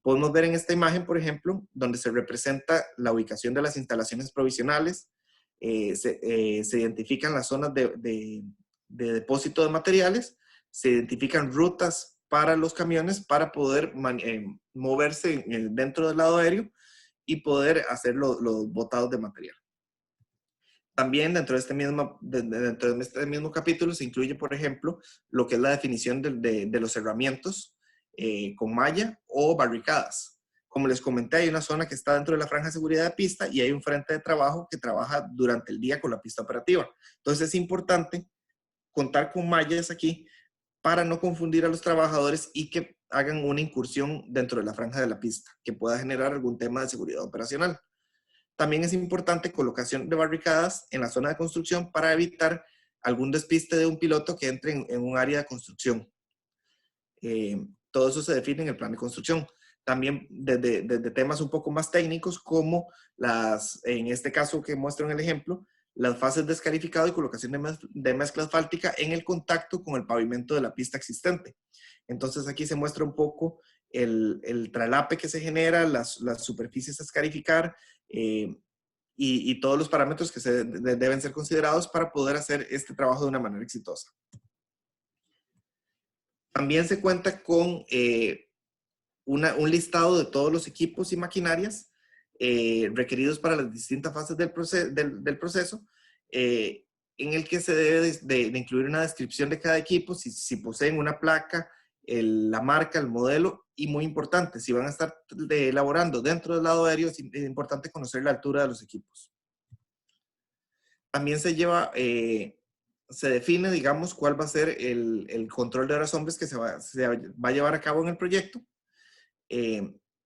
Podemos ver en esta imagen, por ejemplo, donde se representa la ubicación de las instalaciones provisionales, se identifican las zonas de depósito de materiales, se identifican rutas para los camiones para poder moverse dentro del lado aéreo y poder hacer los botados de material. También dentro de este mismo capítulo se incluye, por ejemplo, lo que es la definición de los cerramientos con malla o barricadas. Como les comenté, hay una zona que está dentro de la franja de seguridad de pista y hay un frente de trabajo que trabaja durante el día con la pista operativa. Entonces es importante contar con mallas aquí para no confundir a los trabajadores y que hagan una incursión dentro de la franja de la pista, que pueda generar algún tema de seguridad operacional. También es importante colocación de barricadas en la zona de construcción para evitar algún despiste de un piloto que entre en un área de construcción. Todo eso se define en el plan de construcción. También desde temas un poco más técnicos como en este caso que muestro en el ejemplo, las fases de escarificado y colocación de mezcla asfáltica en el contacto con el pavimento de la pista existente. Entonces aquí se muestra un poco el tralape que se genera, las superficies a escarificar y todos los parámetros que deben ser considerados para poder hacer este trabajo de una manera exitosa. También se cuenta con un listado de todos los equipos y maquinarias requeridos para las distintas fases del proceso, en el que se debe de incluir una descripción de cada equipo, si poseen una placa, la marca, el modelo, y muy importante, si van a estar elaborando dentro del lado aéreo, es importante conocer la altura de los equipos. También se define, digamos, cuál va a ser el control de horas hombres que se va a llevar a cabo en el proyecto.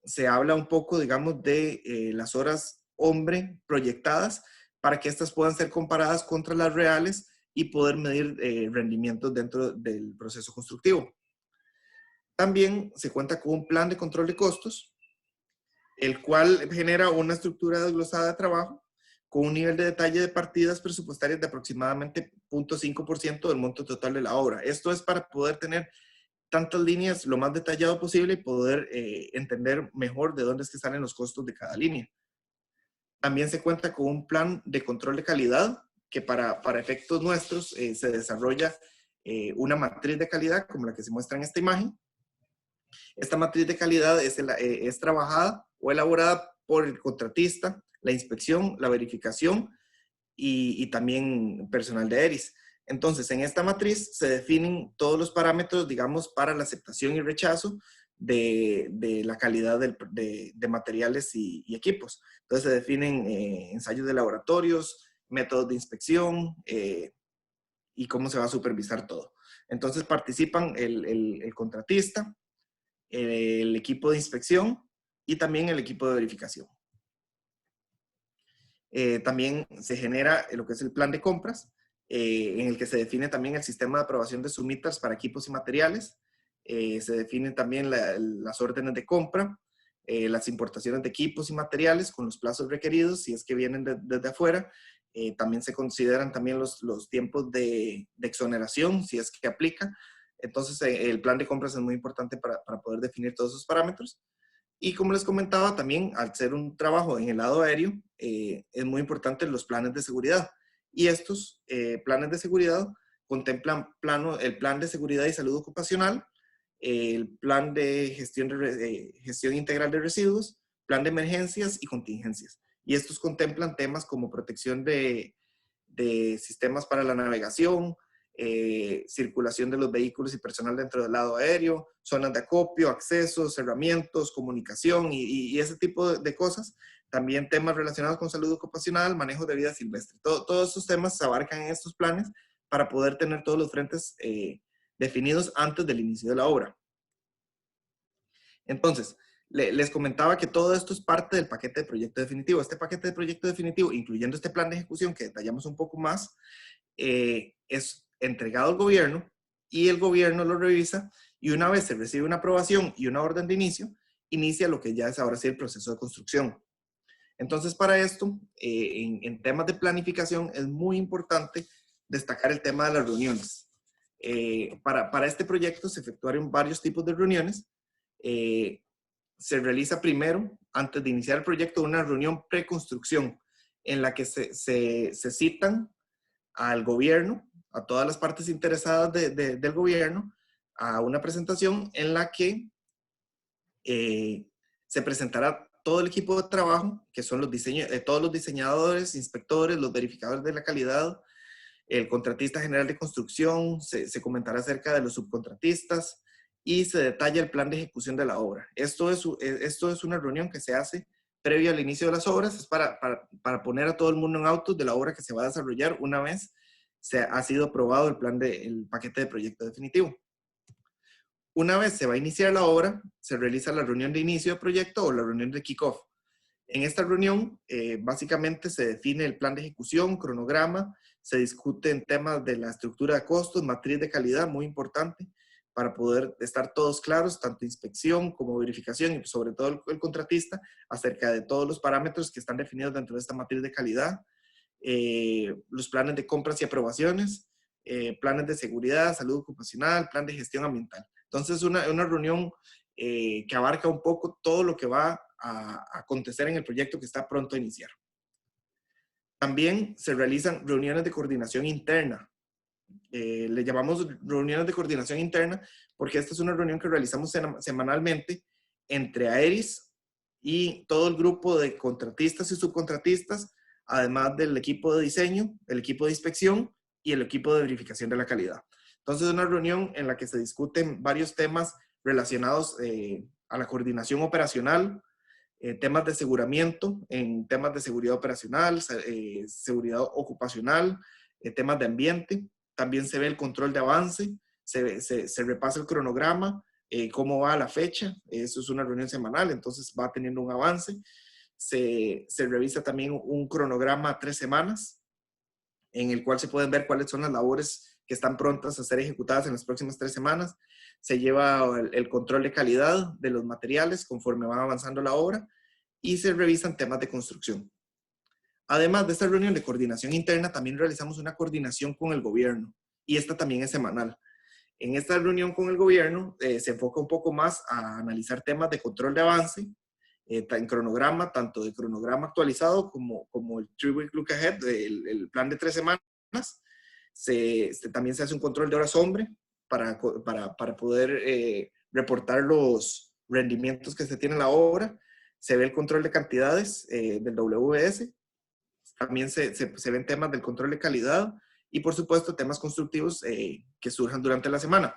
Se habla un poco, digamos, de las horas hombre proyectadas para que estas puedan ser comparadas contra las reales y poder medir rendimientos dentro del proceso constructivo. También se cuenta con un plan de control de costos, el cual genera una estructura desglosada de trabajo con un nivel de detalle de partidas presupuestarias de aproximadamente 0.5% del monto total de la obra. Esto es para poder tener tantas líneas lo más detallado posible y poder entender mejor de dónde es que salen los costos de cada línea. También se cuenta con un plan de control de calidad que para efectos nuestros se desarrolla una matriz de calidad como la que se muestra en esta imagen. Esta matriz de calidad es trabajada o elaborada por el contratista, la inspección, la verificación y también personal de ERIS. Entonces, en esta matriz se definen todos los parámetros, digamos, para la aceptación y rechazo de la calidad de materiales y equipos. Entonces, se definen ensayos de laboratorios, métodos de inspección y cómo se va a supervisar todo. Entonces, participan el contratista, el equipo de inspección y también el equipo de verificación. También se genera lo que es el plan de compras, en el que se define también el sistema de aprobación de sumitas para equipos y materiales. Se definen también las órdenes de compra, las importaciones de equipos y materiales con los plazos requeridos, si es que vienen desde afuera. También se consideran también los tiempos de exoneración, si es que aplica. Entonces, el plan de compras es muy importante para poder definir todos esos parámetros. Y como les comentaba, también al ser un trabajo en el lado aéreo, es muy importante los planes de seguridad. y estos planes de seguridad contemplan el plan de seguridad y salud ocupacional, el plan de gestión integral de residuos, plan de emergencias y contingencias. Y estos contemplan temas como protección de sistemas para la navegación, circulación de los vehículos y personal dentro del lado aéreo, zonas de acopio, accesos, cerramientos, comunicación y ese tipo de cosas. También temas relacionados con salud ocupacional, manejo de vida silvestre. Todos estos temas se abarcan en estos planes para poder tener todos los frentes definidos antes del inicio de la obra. Entonces, les comentaba que todo esto es parte del paquete de proyecto definitivo. Este paquete de proyecto definitivo, incluyendo este plan de ejecución que detallamos un poco más, es entregado al gobierno y el gobierno lo revisa y una vez se recibe una aprobación y una orden de inicio, inicia lo que ya es ahora sí el proceso de construcción. Entonces, para esto, en temas de planificación, es muy importante destacar el tema de las reuniones. Para este proyecto se efectuaron varios tipos de reuniones. Se realiza primero, antes de iniciar el proyecto, una reunión preconstrucción en la que se citan al gobierno, a todas las partes interesadas del gobierno, a una presentación en la que se presentará todo el equipo de trabajo, que son todos los diseñadores, inspectores, los verificadores de la calidad, el contratista general de construcción, se comentará acerca de los subcontratistas y se detalla el plan de ejecución de la obra. Esto es una reunión que se hace previo al inicio de las obras, es para poner a todo el mundo en autos de la obra que se va a desarrollar una vez ha sido aprobado el paquete de proyecto definitivo. Una vez se va a iniciar la obra, se realiza la reunión de inicio de proyecto o la reunión de kick-off. En esta reunión, básicamente se define el plan de ejecución, cronograma, se discuten temas de la estructura de costos, matriz de calidad, muy importante, para poder estar todos claros, tanto inspección como verificación y sobre todo el contratista, acerca de todos los parámetros que están definidos dentro de esta matriz de calidad, los planes de compras y aprobaciones, planes de seguridad, salud ocupacional, plan de gestión ambiental. Entonces, una reunión que abarca un poco todo lo que va a acontecer en el proyecto que está pronto a iniciar. También se realizan reuniones de coordinación interna. Le llamamos reuniones de coordinación interna porque esta es una reunión que realizamos semanalmente entre AERIS y todo el grupo de contratistas y subcontratistas, además del equipo de diseño, el equipo de inspección y el equipo de verificación de la calidad. Entonces, es una reunión en la que se discuten varios temas relacionados a la coordinación operacional, temas de aseguramiento, en temas de seguridad operacional, seguridad ocupacional, temas de ambiente. También se ve el control de avance, se repasa el cronograma, cómo va la fecha. Eso es una reunión semanal, entonces va teniendo un avance. Se revisa también un cronograma a 3 semanas, en el cual se pueden ver cuáles son las labores que están prontas a ser ejecutadas en las próximas 3 semanas. Se lleva el control de calidad de los materiales conforme va avanzando la obra y se revisan temas de construcción. Además de esta reunión de coordinación interna, también realizamos una coordinación con el gobierno y esta también es semanal. En esta reunión con el gobierno se enfoca un poco más a analizar temas de control de avance, en cronograma, tanto de cronograma actualizado como el 3-week look ahead, el plan de 3 semanas. También se hace un control de horas hombre para poder reportar los rendimientos que se tiene en la obra. Se ve el control de cantidades del WBS. También se ven temas del control de calidad y, por supuesto, temas constructivos que surjan durante la semana.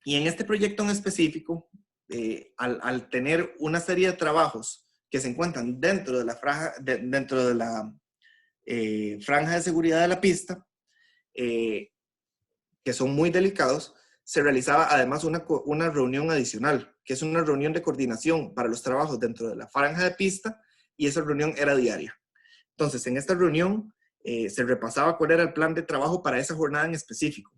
Y en este proyecto en específico, al tener una serie de trabajos que se encuentran dentro de la franja de seguridad de la pista, que son muy delicados, se realizaba además una reunión adicional, que es una reunión de coordinación para los trabajos dentro de la franja de pista, y esa reunión era diaria. Entonces, en esta reunión se repasaba cuál era el plan de trabajo para esa jornada en específico,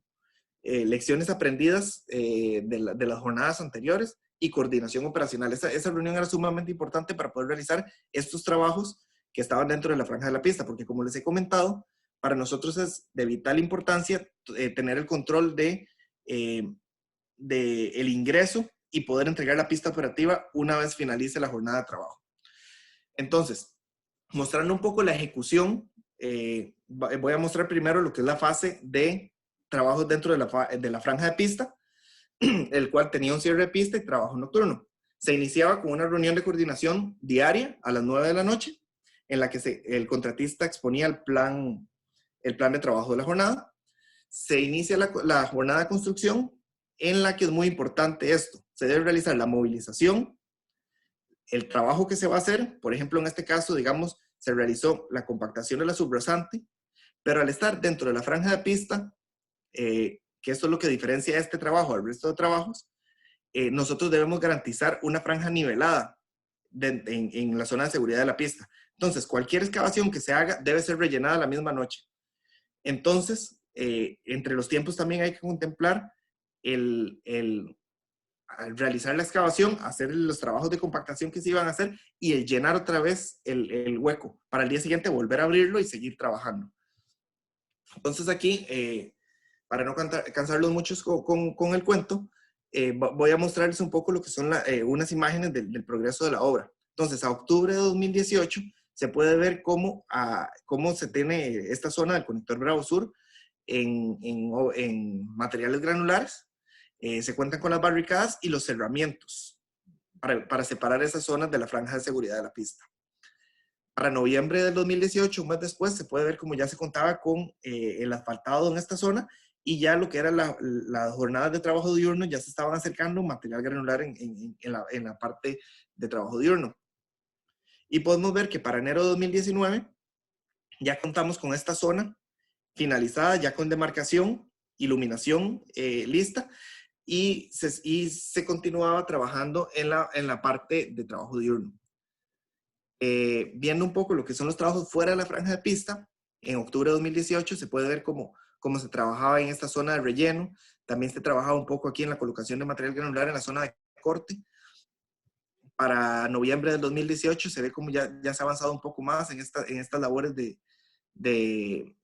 lecciones aprendidas de las jornadas anteriores y coordinación operacional. Esa reunión era sumamente importante para poder realizar estos trabajos que estaban dentro de la franja de la pista, porque como les he comentado, para nosotros es de vital importancia tener el control de el ingreso y poder entregar la pista operativa una vez finalice la jornada de trabajo. Entonces, mostrando un poco la ejecución voy a mostrar primero lo que es la fase de trabajos dentro de la franja de pista, el cual tenía un cierre de pista y trabajo nocturno. Se iniciaba con una reunión de coordinación diaria a las 9 de la noche, en la que el contratista exponía el plan de trabajo de la jornada. Se inicia la jornada de construcción, en la que es muy importante esto. Se debe realizar la movilización, el trabajo que se va a hacer. Por ejemplo, en este caso, digamos, se realizó la compactación de la subrasante, pero al estar dentro de la franja de pista, que esto es lo que diferencia este trabajo del resto de trabajos, nosotros debemos garantizar una franja nivelada en la zona de seguridad de la pista. Entonces, cualquier excavación que se haga debe ser rellenada la misma noche. Entonces, entre los tiempos también hay que contemplar al realizar la excavación, hacer los trabajos de compactación que se iban a hacer y el llenar otra vez el hueco para el día siguiente volver a abrirlo y seguir trabajando. Entonces aquí, para no cansarlos muchos con el cuento, voy a mostrarles un poco lo que son unas imágenes del progreso de la obra. Entonces, a octubre de 2018 se puede ver cómo se tiene esta zona del conector Bravo Sur en materiales granulares. Se cuentan con las barricadas y los cerramientos para separar esas zonas de la franja de seguridad de la pista. Para noviembre del 2018, un mes después, se puede ver cómo ya se contaba con el asfaltado en esta zona y ya lo que eran las jornadas de trabajo diurno ya se estaban acercando material granular en la parte de trabajo diurno. Y podemos ver que para enero de 2019 ya contamos con esta zona finalizada, ya con demarcación, iluminación lista, y se continuaba trabajando en la parte de trabajo diurno. Viendo un poco lo que son los trabajos fuera de la franja de pista, en octubre de 2018 se puede ver cómo se trabajaba en esta zona de relleno. También se trabajaba un poco aquí en la colocación de material granular en la zona de corte. Para noviembre del 2018 se ve como ya se ha avanzado un poco más en estas labores de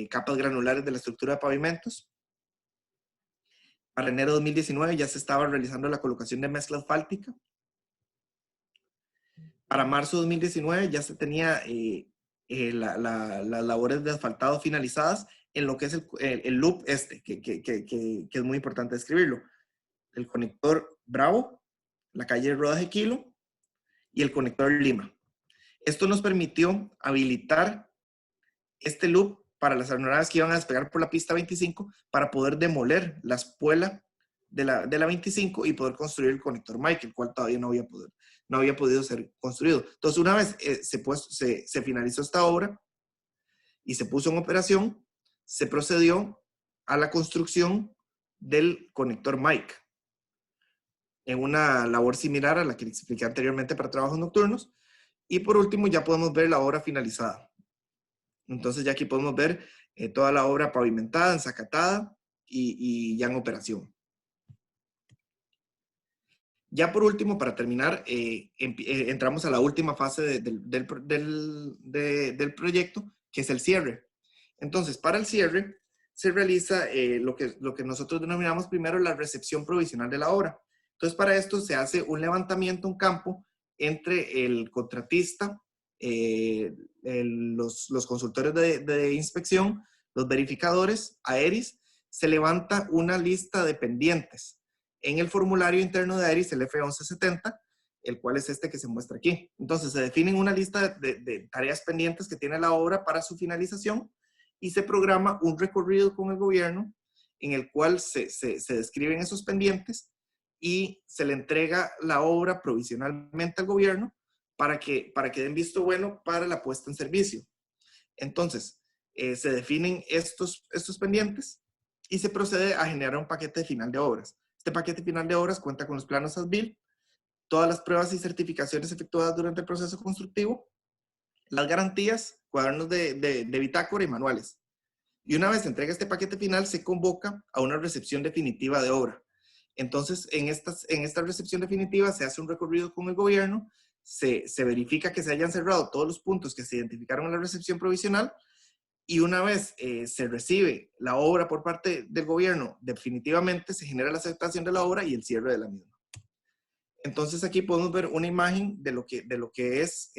capas granulares de la estructura de pavimentos. Para enero de 2019 ya se estaba realizando la colocación de mezcla asfáltica. Para marzo de 2019 ya se tenía las labores de asfaltado finalizadas en lo que es el loop que es muy importante describirlo. El conector Bravo, la calle Rodaje Kilo y el conector Lima. Esto nos permitió habilitar este loop para las aeronaves que iban a despegar por la pista 25 para poder demoler la espuela de la 25 y poder construir el conector Mike, el cual todavía no había podido ser construido. Entonces, una vez se finalizó esta obra y se puso en operación, se procedió a la construcción del conector Mike, en una labor similar a la que expliqué anteriormente para trabajos nocturnos. Y por último, ya podemos ver la obra finalizada. Entonces, ya aquí podemos ver toda la obra pavimentada, ensacatada y ya en operación. Ya por último, para terminar, entramos a la última fase del proyecto, que es el cierre. Entonces, para el cierre, se realiza lo que nosotros denominamos primero la recepción provisional de la obra. Entonces, para esto se hace un levantamiento, un campo, entre el contratista, los consultores de inspección, los verificadores, AERIS. Se levanta una lista de pendientes en el formulario interno de AERIS, el F1170, el cual es este que se muestra aquí. Entonces, se definen una lista de tareas pendientes que tiene la obra para su finalización y se programa un recorrido con el gobierno en el cual se describen esos pendientes y se le entrega la obra provisionalmente al gobierno para que den visto bueno para la puesta en servicio. Entonces, se definen estos pendientes y se procede a generar un paquete final de obras. Este paquete final de obras cuenta con los planos ASBIL, todas las pruebas y certificaciones efectuadas durante el proceso constructivo, las garantías, cuadernos de bitácora y manuales. Y una vez se entrega este paquete final, se convoca a una recepción definitiva de obra. Entonces, en esta recepción definitiva se hace un recorrido con el gobierno, se verifica que se hayan cerrado todos los puntos que se identificaron en la recepción provisional y una vez se recibe la obra por parte del gobierno, definitivamente se genera la aceptación de la obra y el cierre de la misma. Entonces aquí podemos ver una imagen de lo que es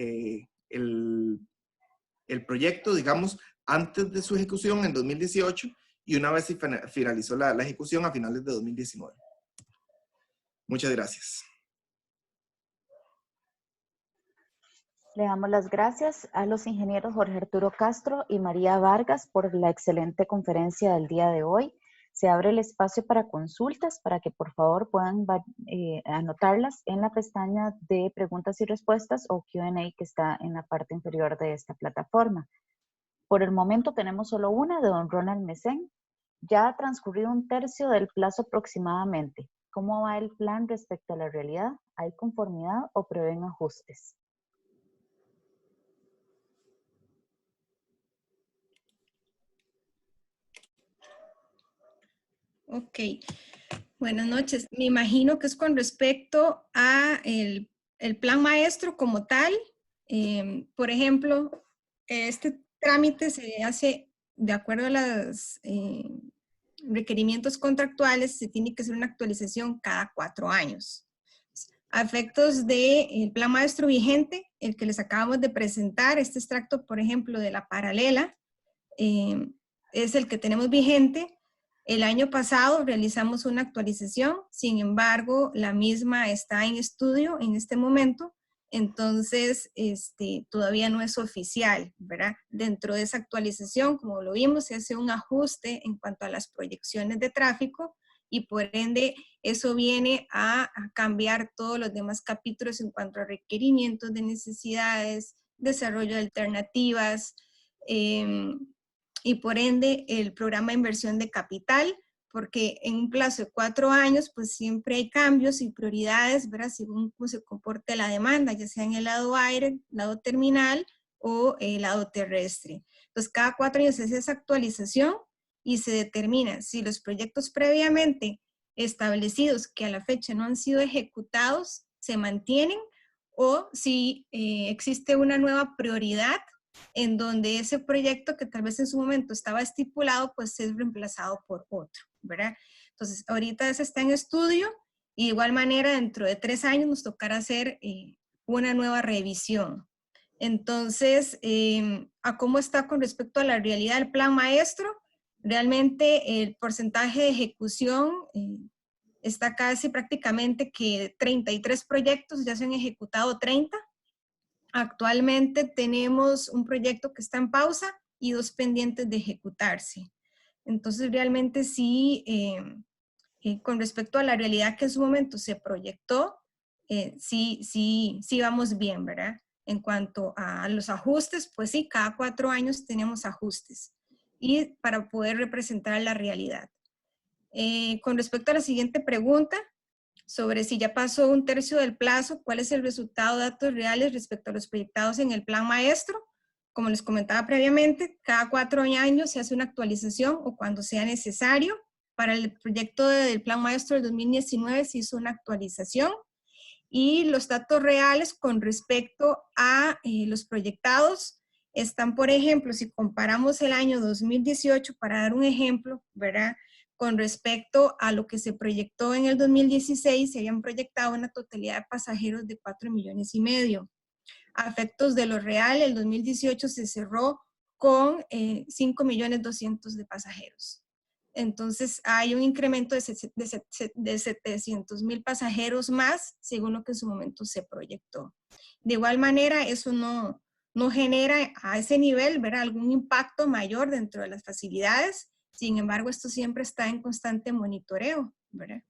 el proyecto, digamos, antes de su ejecución en 2018 y una vez finalizó la ejecución a finales de 2019. Muchas gracias. Le damos las gracias a los ingenieros Jorge Arturo Castro y María Vargas por la excelente conferencia del día de hoy. Se abre el espacio para consultas para que por favor puedan anotarlas en la pestaña de preguntas y respuestas o Q&A que está en la parte inferior de esta plataforma. Por el momento tenemos solo una de don Ronald Mesén. Ya ha transcurrido un tercio del plazo aproximadamente. ¿Cómo va el plan respecto a la realidad? ¿Hay conformidad o prevén ajustes? Ok, buenas noches. Me imagino que es con respecto a el plan maestro como tal. Por ejemplo, este trámite se hace de acuerdo a los requerimientos contractuales, se tiene que hacer una actualización cada 4 años. A efectos del plan maestro vigente, el que les acabamos de presentar, este extracto, por ejemplo, de la paralela, es el que tenemos vigente. El año pasado realizamos una actualización, sin embargo, la misma está en estudio en este momento, entonces todavía no es oficial, ¿verdad? Dentro de esa actualización, como lo vimos, se hace un ajuste en cuanto a las proyecciones de tráfico y por ende eso viene a cambiar todos los demás capítulos en cuanto a requerimientos de necesidades, desarrollo de alternativas, y por ende el programa de inversión de capital, porque en un plazo de 4 años, pues siempre hay cambios y prioridades, ¿verdad? Según cómo se comporte la demanda, ya sea en el lado aire, lado terminal o el lado terrestre. Entonces, cada 4 años se hace esa actualización y se determina si los proyectos previamente establecidos que a la fecha no han sido ejecutados se mantienen o si existe una nueva prioridad en donde ese proyecto que tal vez en su momento estaba estipulado, pues es reemplazado por otro, ¿verdad? Entonces, ahorita ese está en estudio y de igual manera dentro de 3 años nos tocará hacer una nueva revisión. Entonces, a cómo está con respecto a la realidad del plan maestro, realmente el porcentaje de ejecución está casi prácticamente que 33 proyectos, ya se han ejecutado 30. Actualmente tenemos un proyecto que está en pausa y 2 pendientes de ejecutarse. Entonces, realmente sí, con respecto a la realidad que en su momento se proyectó, sí vamos bien, ¿verdad? En cuanto a los ajustes, pues sí, cada 4 años tenemos ajustes y para poder representar la realidad. Con respecto a la siguiente pregunta, sobre si ya pasó un tercio del plazo, cuál es el resultado de datos reales respecto a los proyectados en el plan maestro. Como les comentaba previamente, cada 4 años se hace una actualización o cuando sea necesario. Para el proyecto del plan maestro del 2019 se hizo una actualización y los datos reales con respecto a los proyectados están, por ejemplo, si comparamos el año 2018, para dar un ejemplo, ¿verdad? Con respecto a lo que se proyectó en el 2016, se habían proyectado una totalidad de pasajeros de 4,5 millones. A efectos de lo real, el 2018 se cerró con 5,200,000 de pasajeros. Entonces, hay un incremento de 700,000 pasajeros más, según lo que en su momento se proyectó. De igual manera, eso no genera a ese nivel, ¿verdad?, algún impacto mayor dentro de las facilidades. Sin embargo, esto siempre está en constante monitoreo, ¿verdad?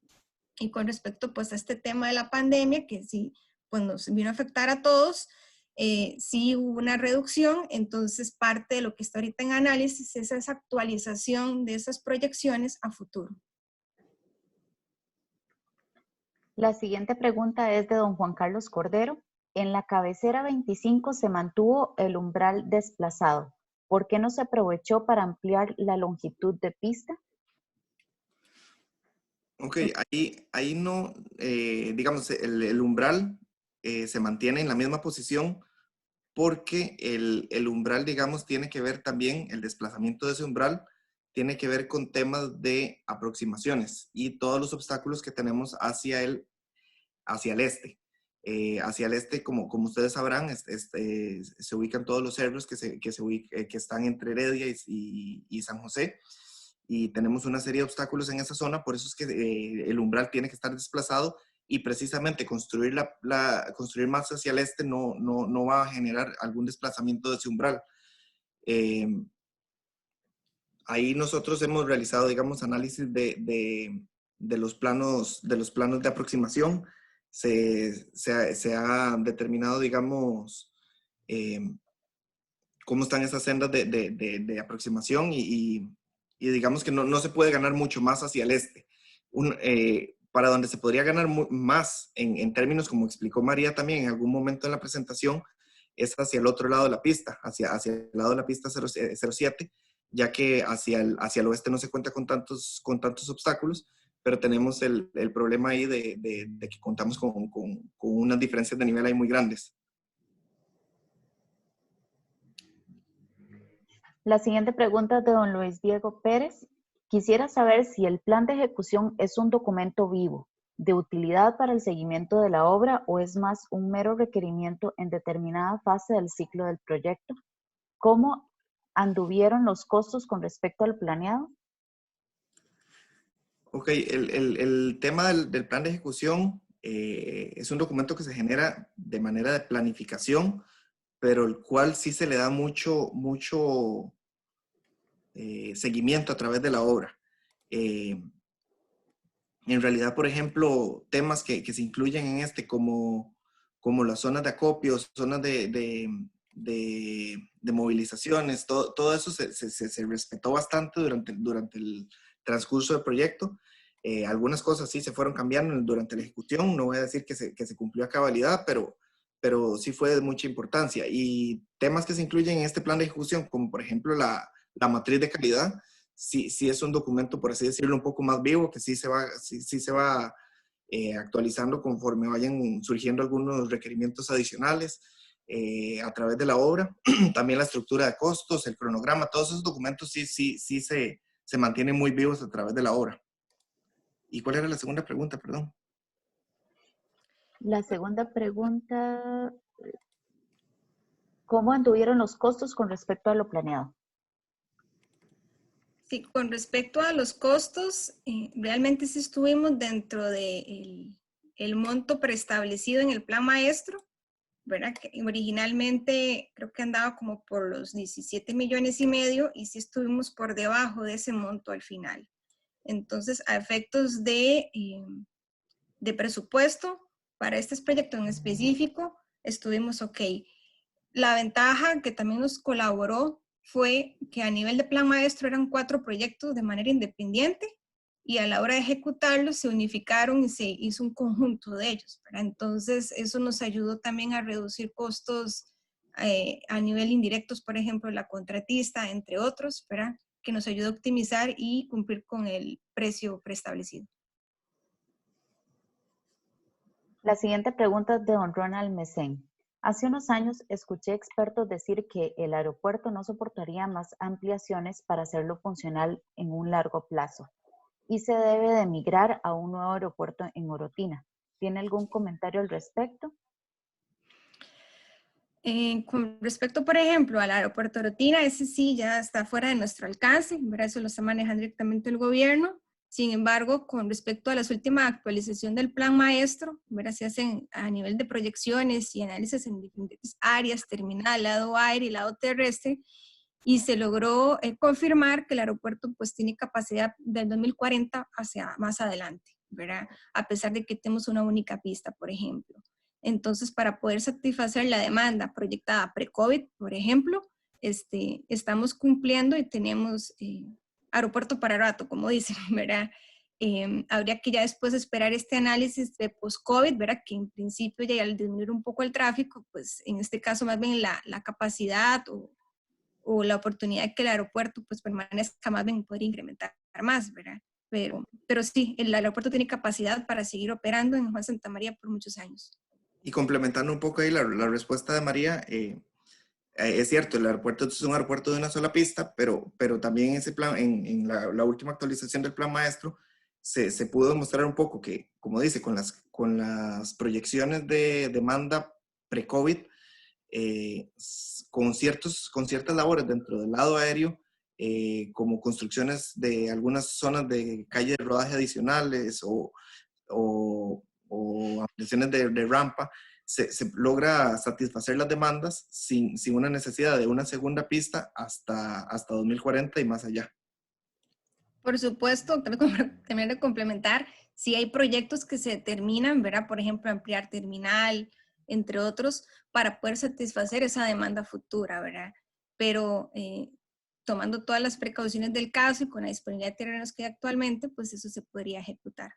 Y con respecto, pues, a este tema de la pandemia, que sí, pues, nos vino a afectar a todos, sí hubo una reducción, entonces parte de lo que está ahorita en análisis es esa actualización de esas proyecciones a futuro. La siguiente pregunta es de don Juan Carlos Cordero. En la cabecera 25 se mantuvo el umbral desplazado. ¿Por qué no se aprovechó para ampliar la longitud de pista? Ok, ahí no, digamos, el umbral se mantiene en la misma posición porque el umbral, digamos, tiene que ver también, el desplazamiento de ese umbral tiene que ver con temas de aproximaciones y todos los obstáculos que tenemos hacia el este. Hacia el este, como ustedes sabrán, se ubican todos los cerros que están entre Heredia y San José. Y tenemos una serie de obstáculos en esa zona, por eso es que el umbral tiene que estar desplazado, y precisamente construir más hacia el este no va a generar algún desplazamiento de ese umbral. Ahí nosotros hemos realizado, digamos, análisis de los planos de aproximación. Se ha determinado, digamos, cómo están esas sendas de aproximación, y digamos que no se puede ganar mucho más hacia el este. Para donde se podría ganar más en términos, como explicó María también en algún momento en la presentación, es hacia el otro lado de la pista, hacia el lado de la pista 07, ya que hacia el oeste no se cuenta con tantos obstáculos, pero tenemos el problema ahí de que contamos con unas diferencias de nivel ahí muy grandes. La siguiente pregunta es de don Luis Diego Pérez. Quisiera saber si el plan de ejecución es un documento vivo, de utilidad para el seguimiento de la obra, o es más un mero requerimiento en determinada fase del ciclo del proyecto. ¿Cómo anduvieron los costos con respecto al planeado? Ok, el tema del plan de ejecución es un documento que se genera de manera de planificación, pero el cual sí se le da mucho seguimiento a través de la obra. En realidad, por ejemplo, temas que se incluyen en como las zonas de acopio, zonas de movilizaciones, todo eso se respetó bastante durante el transcurso del proyecto. Algunas cosas sí se fueron cambiando durante la ejecución, no voy a decir que se cumplió a cabalidad, pero sí fue de mucha importancia. Y temas que se incluyen en este plan de ejecución, como por ejemplo la matriz de calidad, sí es un documento, por así decirlo, un poco más vivo, que sí se va actualizando conforme vayan surgiendo algunos requerimientos adicionales a través de la obra. También la estructura de costos, el cronograma, todos esos documentos sí se mantienen muy vivos a través de la obra. ¿Y cuál era la segunda pregunta, perdón? La segunda pregunta, ¿cómo anduvieron los costos con respecto a lo planeado? Sí, con respecto a los costos, realmente sí estuvimos dentro del monto preestablecido en el plan maestro, ¿verdad? Que originalmente creo que andaba como por los 17,5 millones, y sí estuvimos por debajo de ese monto al final. Entonces, a efectos de presupuesto para este proyecto en específico, estuvimos ok. La ventaja que también nos colaboró fue que a nivel de plan maestro eran 4 proyectos de manera independiente, y a la hora de ejecutarlos se unificaron y se hizo un conjunto de ellos, ¿verdad? Entonces eso nos ayudó también a reducir costos a nivel indirectos, por ejemplo, la contratista, entre otros, ¿verdad? Que nos ayudó a optimizar y cumplir con el precio preestablecido. La siguiente pregunta es de don Ronald Mesén. Hace unos años escuché expertos decir que el aeropuerto no soportaría más ampliaciones para hacerlo funcional en un largo plazo y se debe de migrar a un nuevo aeropuerto en Orotina. ¿Tiene algún comentario al respecto? Con respecto, por ejemplo, al aeropuerto de Orotina, ese sí ya está fuera de nuestro alcance, ¿verdad? Eso lo está manejando directamente el gobierno. Sin embargo, con respecto a las últimas actualizaciones del plan maestro, ¿verdad? Se hacen a nivel de proyecciones y análisis en diferentes áreas, terminal, lado aire y lado terrestre, y se logró confirmar que el aeropuerto pues tiene capacidad del 2040 hacia más adelante, ¿verdad? A pesar de que tenemos una única pista, por ejemplo. Entonces, para poder satisfacer la demanda proyectada pre-COVID, por ejemplo, estamos cumpliendo y tenemos aeropuerto para rato, como dicen, ¿verdad? Habría que ya después esperar este análisis de post-COVID, ¿verdad? Que en principio ya al disminuir un poco el tráfico, pues en este caso más bien la capacidad o la oportunidad de que el aeropuerto pues permanezca más bien, poder incrementar más, ¿verdad? Pero sí, el aeropuerto tiene capacidad para seguir operando en Juan Santa María por muchos años. Y complementando un poco ahí la respuesta de María, es cierto, el aeropuerto es un aeropuerto de una sola pista, pero también ese plan, en la última actualización del plan maestro, se pudo demostrar un poco que, como dice, con las proyecciones de demanda pre-COVID, con ciertas labores dentro del lado aéreo, como construcciones de algunas zonas de calle de rodaje adicionales o ampliaciones de rampa, se logra satisfacer las demandas sin una necesidad de una segunda pista hasta 2040 y más allá. Por supuesto, también de complementar, si hay proyectos que se determinan, ¿verdad? Por ejemplo, ampliar terminal, entre otros, para poder satisfacer esa demanda futura, ¿verdad? Pero tomando todas las precauciones del caso y con la disponibilidad de terrenos que hay actualmente, pues eso se podría ejecutar.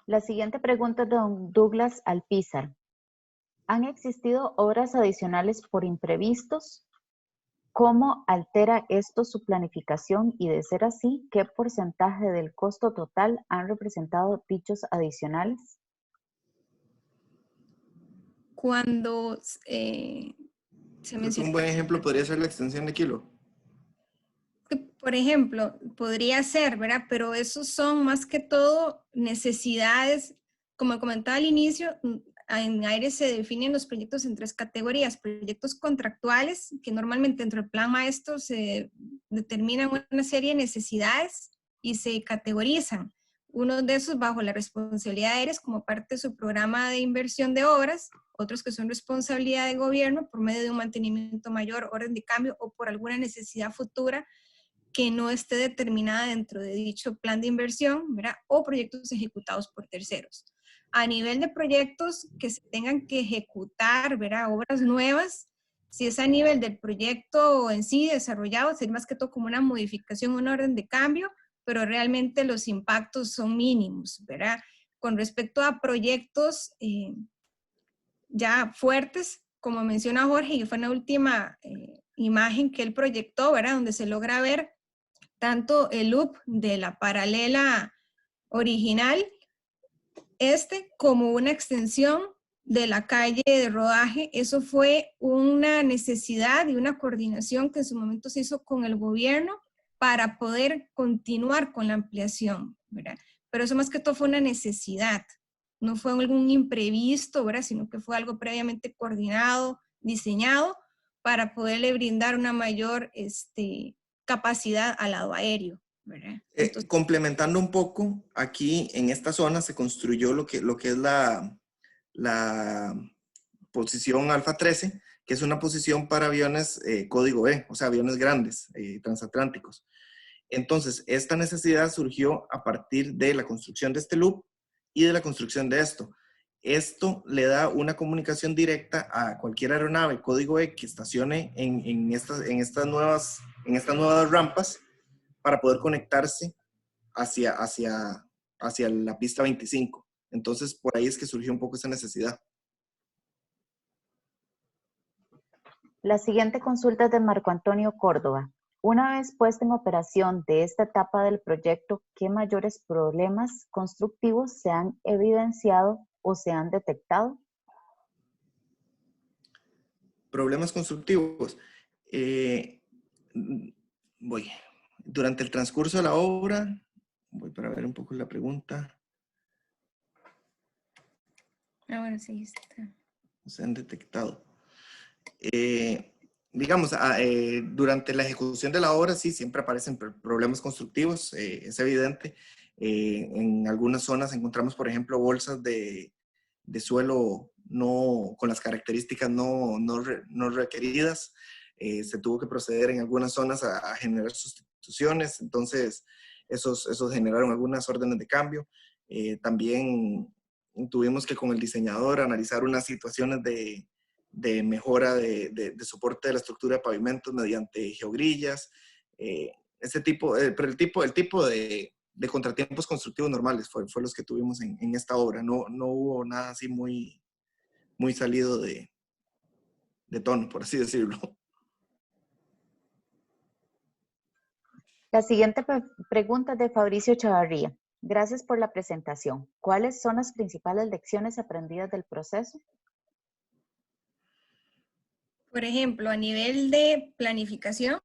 La siguiente pregunta es de don Douglas Alpizar. ¿Han existido obras adicionales por imprevistos? ¿Cómo altera esto su planificación? Y de ser así, ¿qué porcentaje del costo total han representado dichos adicionales? Cuando se menciona... Un buen ejemplo podría ser la extensión de Kilo. Por ejemplo, podría ser, ¿verdad? Pero esos son más que todo necesidades, como comentaba al inicio, en AIRE se definen los proyectos en 3 categorías: proyectos contractuales, que normalmente dentro del plan maestro se determinan una serie de necesidades y se categorizan. Uno de esos bajo la responsabilidad de AIRES como parte de su programa de inversión de obras, otros que son responsabilidad de gobierno por medio de un mantenimiento mayor, orden de cambio o por alguna necesidad futura que no esté determinada dentro de dicho plan de inversión, ¿verdad? O proyectos ejecutados por terceros. A nivel de proyectos que se tengan que ejecutar, ¿verdad? Obras nuevas, si es a nivel del proyecto en sí desarrollado, sería más que todo como una modificación, un orden de cambio, pero realmente los impactos son mínimos, ¿verdad? Con respecto a proyectos ya fuertes, como menciona Jorge, y fue en la última imagen que él proyectó, ¿verdad? Donde se logra ver tanto el loop de la paralela original, como una extensión de la calle de rodaje. Eso fue una necesidad y una coordinación que en su momento se hizo con el gobierno para poder continuar con la ampliación, ¿verdad? Pero eso más que todo fue una necesidad, no fue algún imprevisto, ¿verdad? Sino que fue algo previamente coordinado, diseñado, para poderle brindar una mayor capacidad al lado aéreo, ¿verdad? Entonces, Complementando un poco, aquí en esta zona se construyó lo que es la posición Alfa 13, que es una posición para aviones código E, o sea, aviones grandes, transatlánticos. Entonces, esta necesidad surgió a partir de la construcción de este loop y de la construcción de esto. Esto le da una comunicación directa a cualquier aeronave código E que estacione en estas nuevas rampas para poder conectarse hacia la pista 25. Entonces, por ahí es que surgió un poco esa necesidad. La siguiente consulta es de Marco Antonio Córdoba. Una vez puesta en operación de esta etapa del proyecto, ¿qué mayores problemas constructivos se han evidenciado o se han detectado? Problemas constructivos. Durante el transcurso de la obra, voy para ver un poco la pregunta. bueno, sí, está. Se han detectado. Digamos, durante la ejecución de la obra, sí, siempre aparecen problemas constructivos, es evidente. En algunas zonas encontramos, por ejemplo, bolsas de suelo con las características no requeridas. Se tuvo que proceder en algunas zonas a generar sustituciones, entonces esos generaron algunas órdenes de cambio. También tuvimos que con el diseñador analizar unas situaciones de mejora de soporte de la estructura de pavimentos mediante geogrillas, pero el tipo de contratiempos constructivos normales fue los que tuvimos en esta obra. No hubo nada así muy salido de tono, por así decirlo. La siguiente pregunta es de Fabricio Chavarría. Gracias por la presentación. ¿Cuáles son las principales lecciones aprendidas del proceso? Por ejemplo, a nivel de planificación,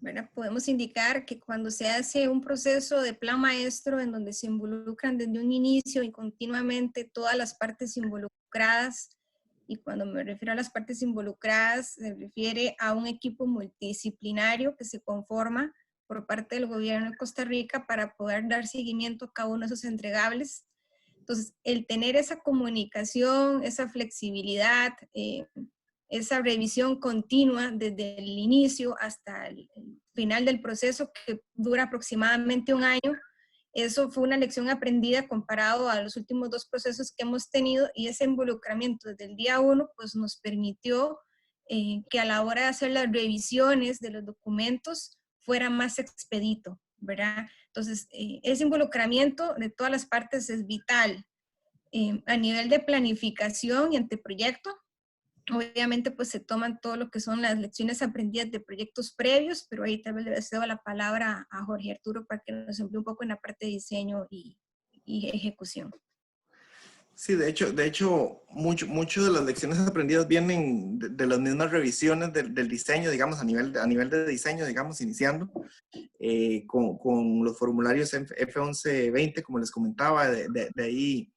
¿verdad? Podemos indicar que cuando se hace un proceso de plan maestro en donde se involucran desde un inicio y continuamente todas las partes involucradas, y cuando me refiero a las partes involucradas, se refiere a un equipo multidisciplinario que se conforma por parte del gobierno de Costa Rica para poder dar seguimiento a cada uno de esos entregables. Entonces, el tener esa comunicación, esa flexibilidad, esa revisión continua desde el inicio hasta el final del proceso, que dura aproximadamente un año, eso fue una lección aprendida comparado a los últimos 2 procesos que hemos tenido, y ese involucramiento desde el día 1 pues nos permitió que a la hora de hacer las revisiones de los documentos fuera más expedito, ¿verdad? Entonces, ese involucramiento de todas las partes es vital. A nivel de planificación y anteproyecto, obviamente pues se toman todo lo que son las lecciones aprendidas de proyectos previos, pero ahí tal vez le cedo la palabra a Jorge Arturo para que nos emplee un poco en la parte de diseño y ejecución. Sí, de hecho mucho de las lecciones aprendidas vienen de las mismas revisiones del diseño, digamos, a nivel de diseño, digamos, iniciando con los formularios F1120, como les comentaba, de ahí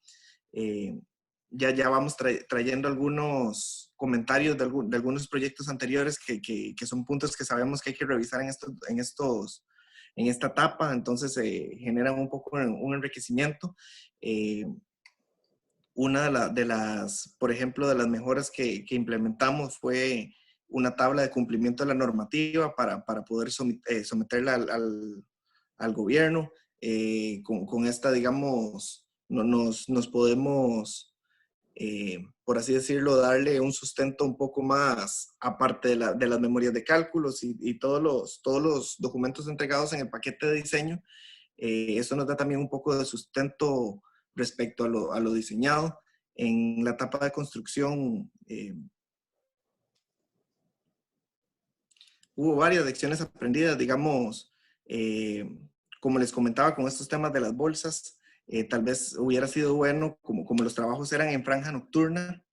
ya vamos trayendo algunos comentarios de algunos proyectos anteriores que son puntos que sabemos que hay que revisar en esta etapa, entonces generan un poco un enriquecimiento. Una de las, por ejemplo, de las mejoras que implementamos fue una tabla de cumplimiento de la normativa para poder someterla al gobierno. Con esta, digamos, nos podemos, por así decirlo, darle un sustento un poco más, aparte de las memorias de cálculos y todos los documentos entregados en el paquete de diseño. Eso nos da también un poco de sustento respecto a lo diseñado. En la etapa de construcción hubo varias lecciones aprendidas, digamos, como les comentaba con estos temas de las bolsas, tal vez hubiera sido bueno, como los trabajos eran en franja nocturna,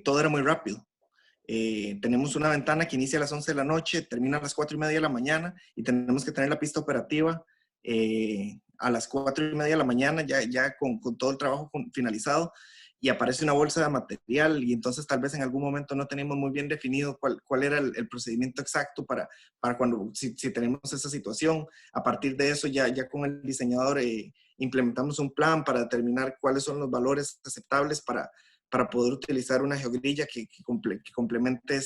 todo era muy rápido. Tenemos una ventana que inicia a las 11 de la noche, termina a las 4:30 de la mañana y tenemos que tener la pista operativa a las 4:30 de la mañana, ya con todo el trabajo finalizado, y aparece una bolsa de material y entonces tal vez en algún momento no tenemos muy bien definido cuál era el procedimiento exacto para cuando, si tenemos esa situación. A partir de eso ya con el diseñador implementamos un plan para determinar cuáles son los valores aceptables para poder utilizar una geogrilla que complemente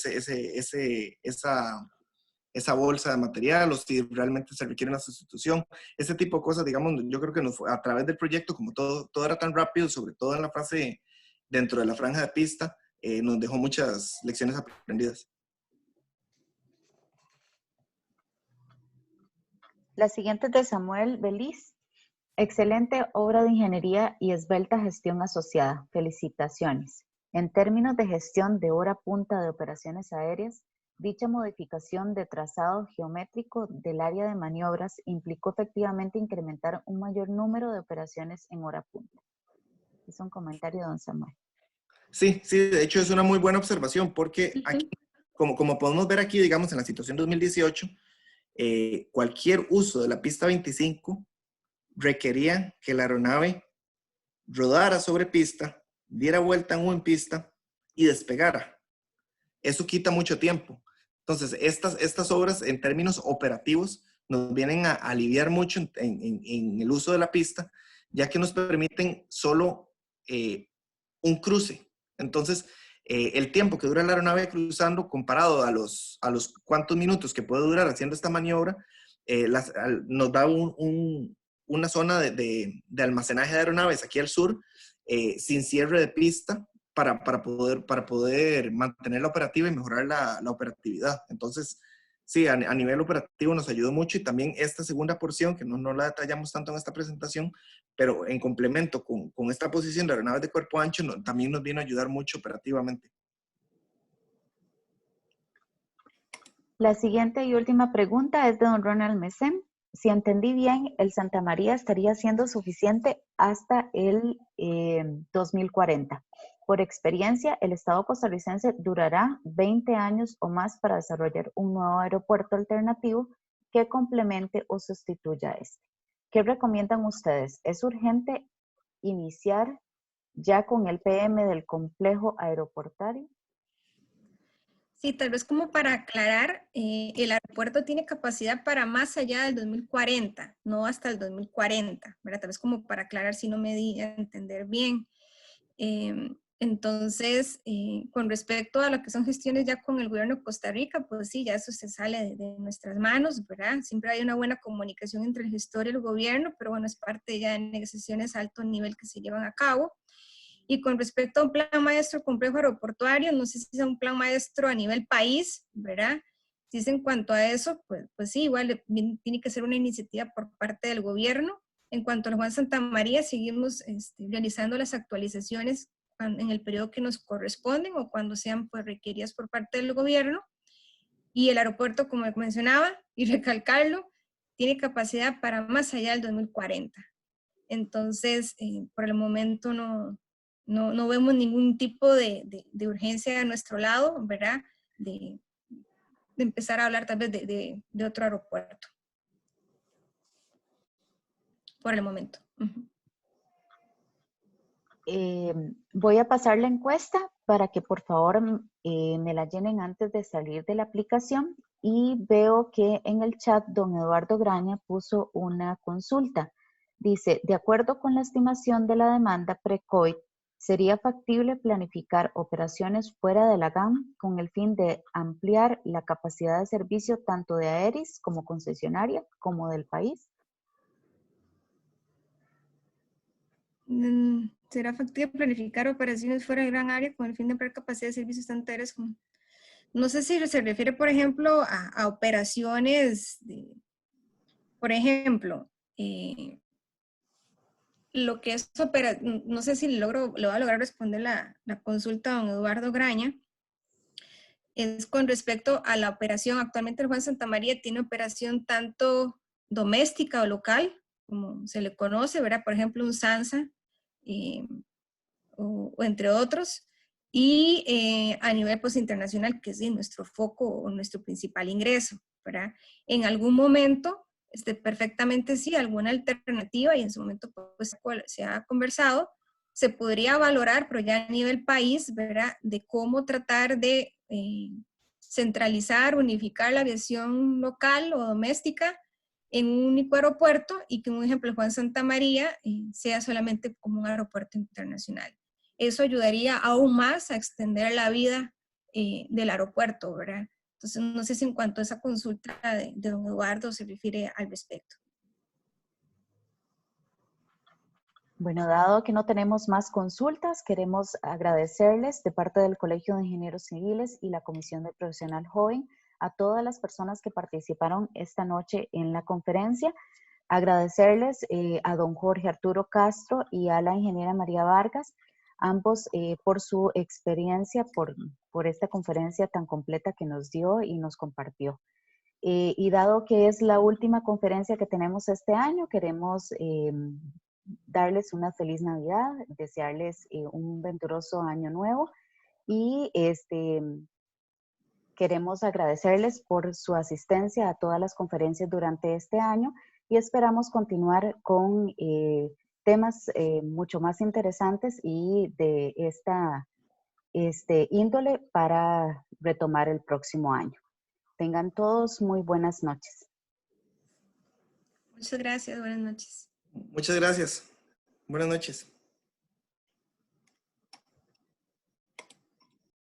esa bolsa de material, o si realmente se requiere una sustitución. Ese tipo de cosas, digamos, yo creo que a través del proyecto, como todo era tan rápido, sobre todo en la fase dentro de la franja de pista, nos dejó muchas lecciones aprendidas. La siguiente es de Samuel Beliz. Excelente obra de ingeniería y esbelta gestión asociada. Felicitaciones. En términos de gestión de hora punta de operaciones aéreas, dicha modificación de trazado geométrico del área de maniobras implicó efectivamente incrementar un mayor número de operaciones en hora punta. Es un comentario de don Samuel. Sí, de hecho es una muy buena observación porque aquí, como podemos ver aquí, digamos, en la situación 2018, cualquier uso de la pista 25 requería que la aeronave rodara sobre pista, diera vuelta en pista y despegara. Eso quita mucho tiempo. Entonces, estas obras en términos operativos nos vienen a aliviar mucho en el uso de la pista, ya que nos permiten solo un cruce. Entonces, el tiempo que dura la aeronave cruzando comparado a los cuantos minutos que puede durar haciendo esta maniobra, nos da una zona de almacenaje de aeronaves aquí al sur, sin cierre de pista, para poder mantener la operativa y mejorar la operatividad. Entonces, sí, a nivel operativo nos ayudó mucho, y también esta segunda porción, que no la detallamos tanto en esta presentación, pero en complemento con esta posición de aeronaves de cuerpo ancho, también nos viene a ayudar mucho operativamente. La siguiente y última pregunta es de don Ronald Mesén. Si entendí bien, el Santa María estaría siendo suficiente hasta el 2040. Por experiencia, el Estado costarricense durará 20 años o más para desarrollar un nuevo aeropuerto alternativo que complemente o sustituya a este. ¿Qué recomiendan ustedes? ¿Es urgente iniciar ya con el PM del complejo aeroportuario? Sí, tal vez como para aclarar, el aeropuerto tiene capacidad para más allá del 2040, no hasta el 2040, ¿verdad? Tal vez como para aclarar si no me di a entender bien. Entonces, con respecto a lo que son gestiones ya con el gobierno de Costa Rica, pues sí, ya eso se sale de nuestras manos, ¿verdad? Siempre hay una buena comunicación entre el gestor y el gobierno, pero bueno, es parte ya de negociaciones a alto nivel que se llevan a cabo. Y con respecto a un plan maestro complejo aeroportuario, no sé si es un plan maestro a nivel país, ¿verdad? Si es en cuanto a eso, pues sí, igual tiene que ser una iniciativa por parte del gobierno. En cuanto al Juan Santa María, seguimos realizando las actualizaciones en el periodo que nos corresponden o cuando sean pues, requeridas por parte del gobierno. Y el aeropuerto, como mencionaba, y recalcarlo, tiene capacidad para más allá del 2040. Entonces, por el momento no vemos ningún tipo de urgencia a nuestro lado, ¿verdad? De empezar a hablar tal vez de otro aeropuerto. Por el momento. Voy a pasar la encuesta para que por favor me la llenen antes de salir de la aplicación y veo que en el chat don Eduardo Graña puso una consulta. Dice, de acuerdo con la estimación de la demanda pre-COVID, ¿sería factible planificar operaciones fuera de la GAM con el fin de ampliar la capacidad de servicio tanto de Aeris como concesionaria como del país? ¿Será factible planificar operaciones fuera del gran área con el fin de ampliar capacidad de servicios tanto aéreos como... No sé si se refiere, por ejemplo, a operaciones, por ejemplo, lo que es no sé si le voy a lograr responder la consulta a don Eduardo Graña, es con respecto a la operación. Actualmente el Juan Santa María tiene operación tanto doméstica o local, como se le conoce, ¿verdad? Por ejemplo, un SANSA, o entre otros, y a nivel pues, internacional, que es nuestro foco o nuestro principal ingreso, ¿verdad? En algún momento, perfectamente sí, alguna alternativa, y en su momento pues, se ha conversado, se podría valorar, pero ya a nivel país, ¿verdad? De cómo tratar de centralizar, unificar la aviación local o doméstica en un único aeropuerto y que un ejemplo Juan Santa María sea solamente como un aeropuerto internacional. Eso ayudaría aún más a extender la vida del aeropuerto, ¿verdad? Entonces, no sé si en cuanto a esa consulta de don Eduardo se refiere al respecto. Bueno, dado que no tenemos más consultas, queremos agradecerles de parte del Colegio de Ingenieros Civiles y la Comisión de Profesional Joven a todas las personas que participaron esta noche en la conferencia. Agradecerles a don Jorge Arturo Castro y a la ingeniera María Vargas, ambos por su experiencia, por esta conferencia tan completa que nos dio y nos compartió. Y dado que es la última conferencia que tenemos este año, queremos darles una feliz Navidad, desearles un venturoso año nuevo y queremos agradecerles por su asistencia a todas las conferencias durante este año y esperamos continuar con temas mucho más interesantes y de esta índole para retomar el próximo año. Tengan todos muy buenas noches. Muchas gracias, buenas noches. Muchas gracias. Buenas noches.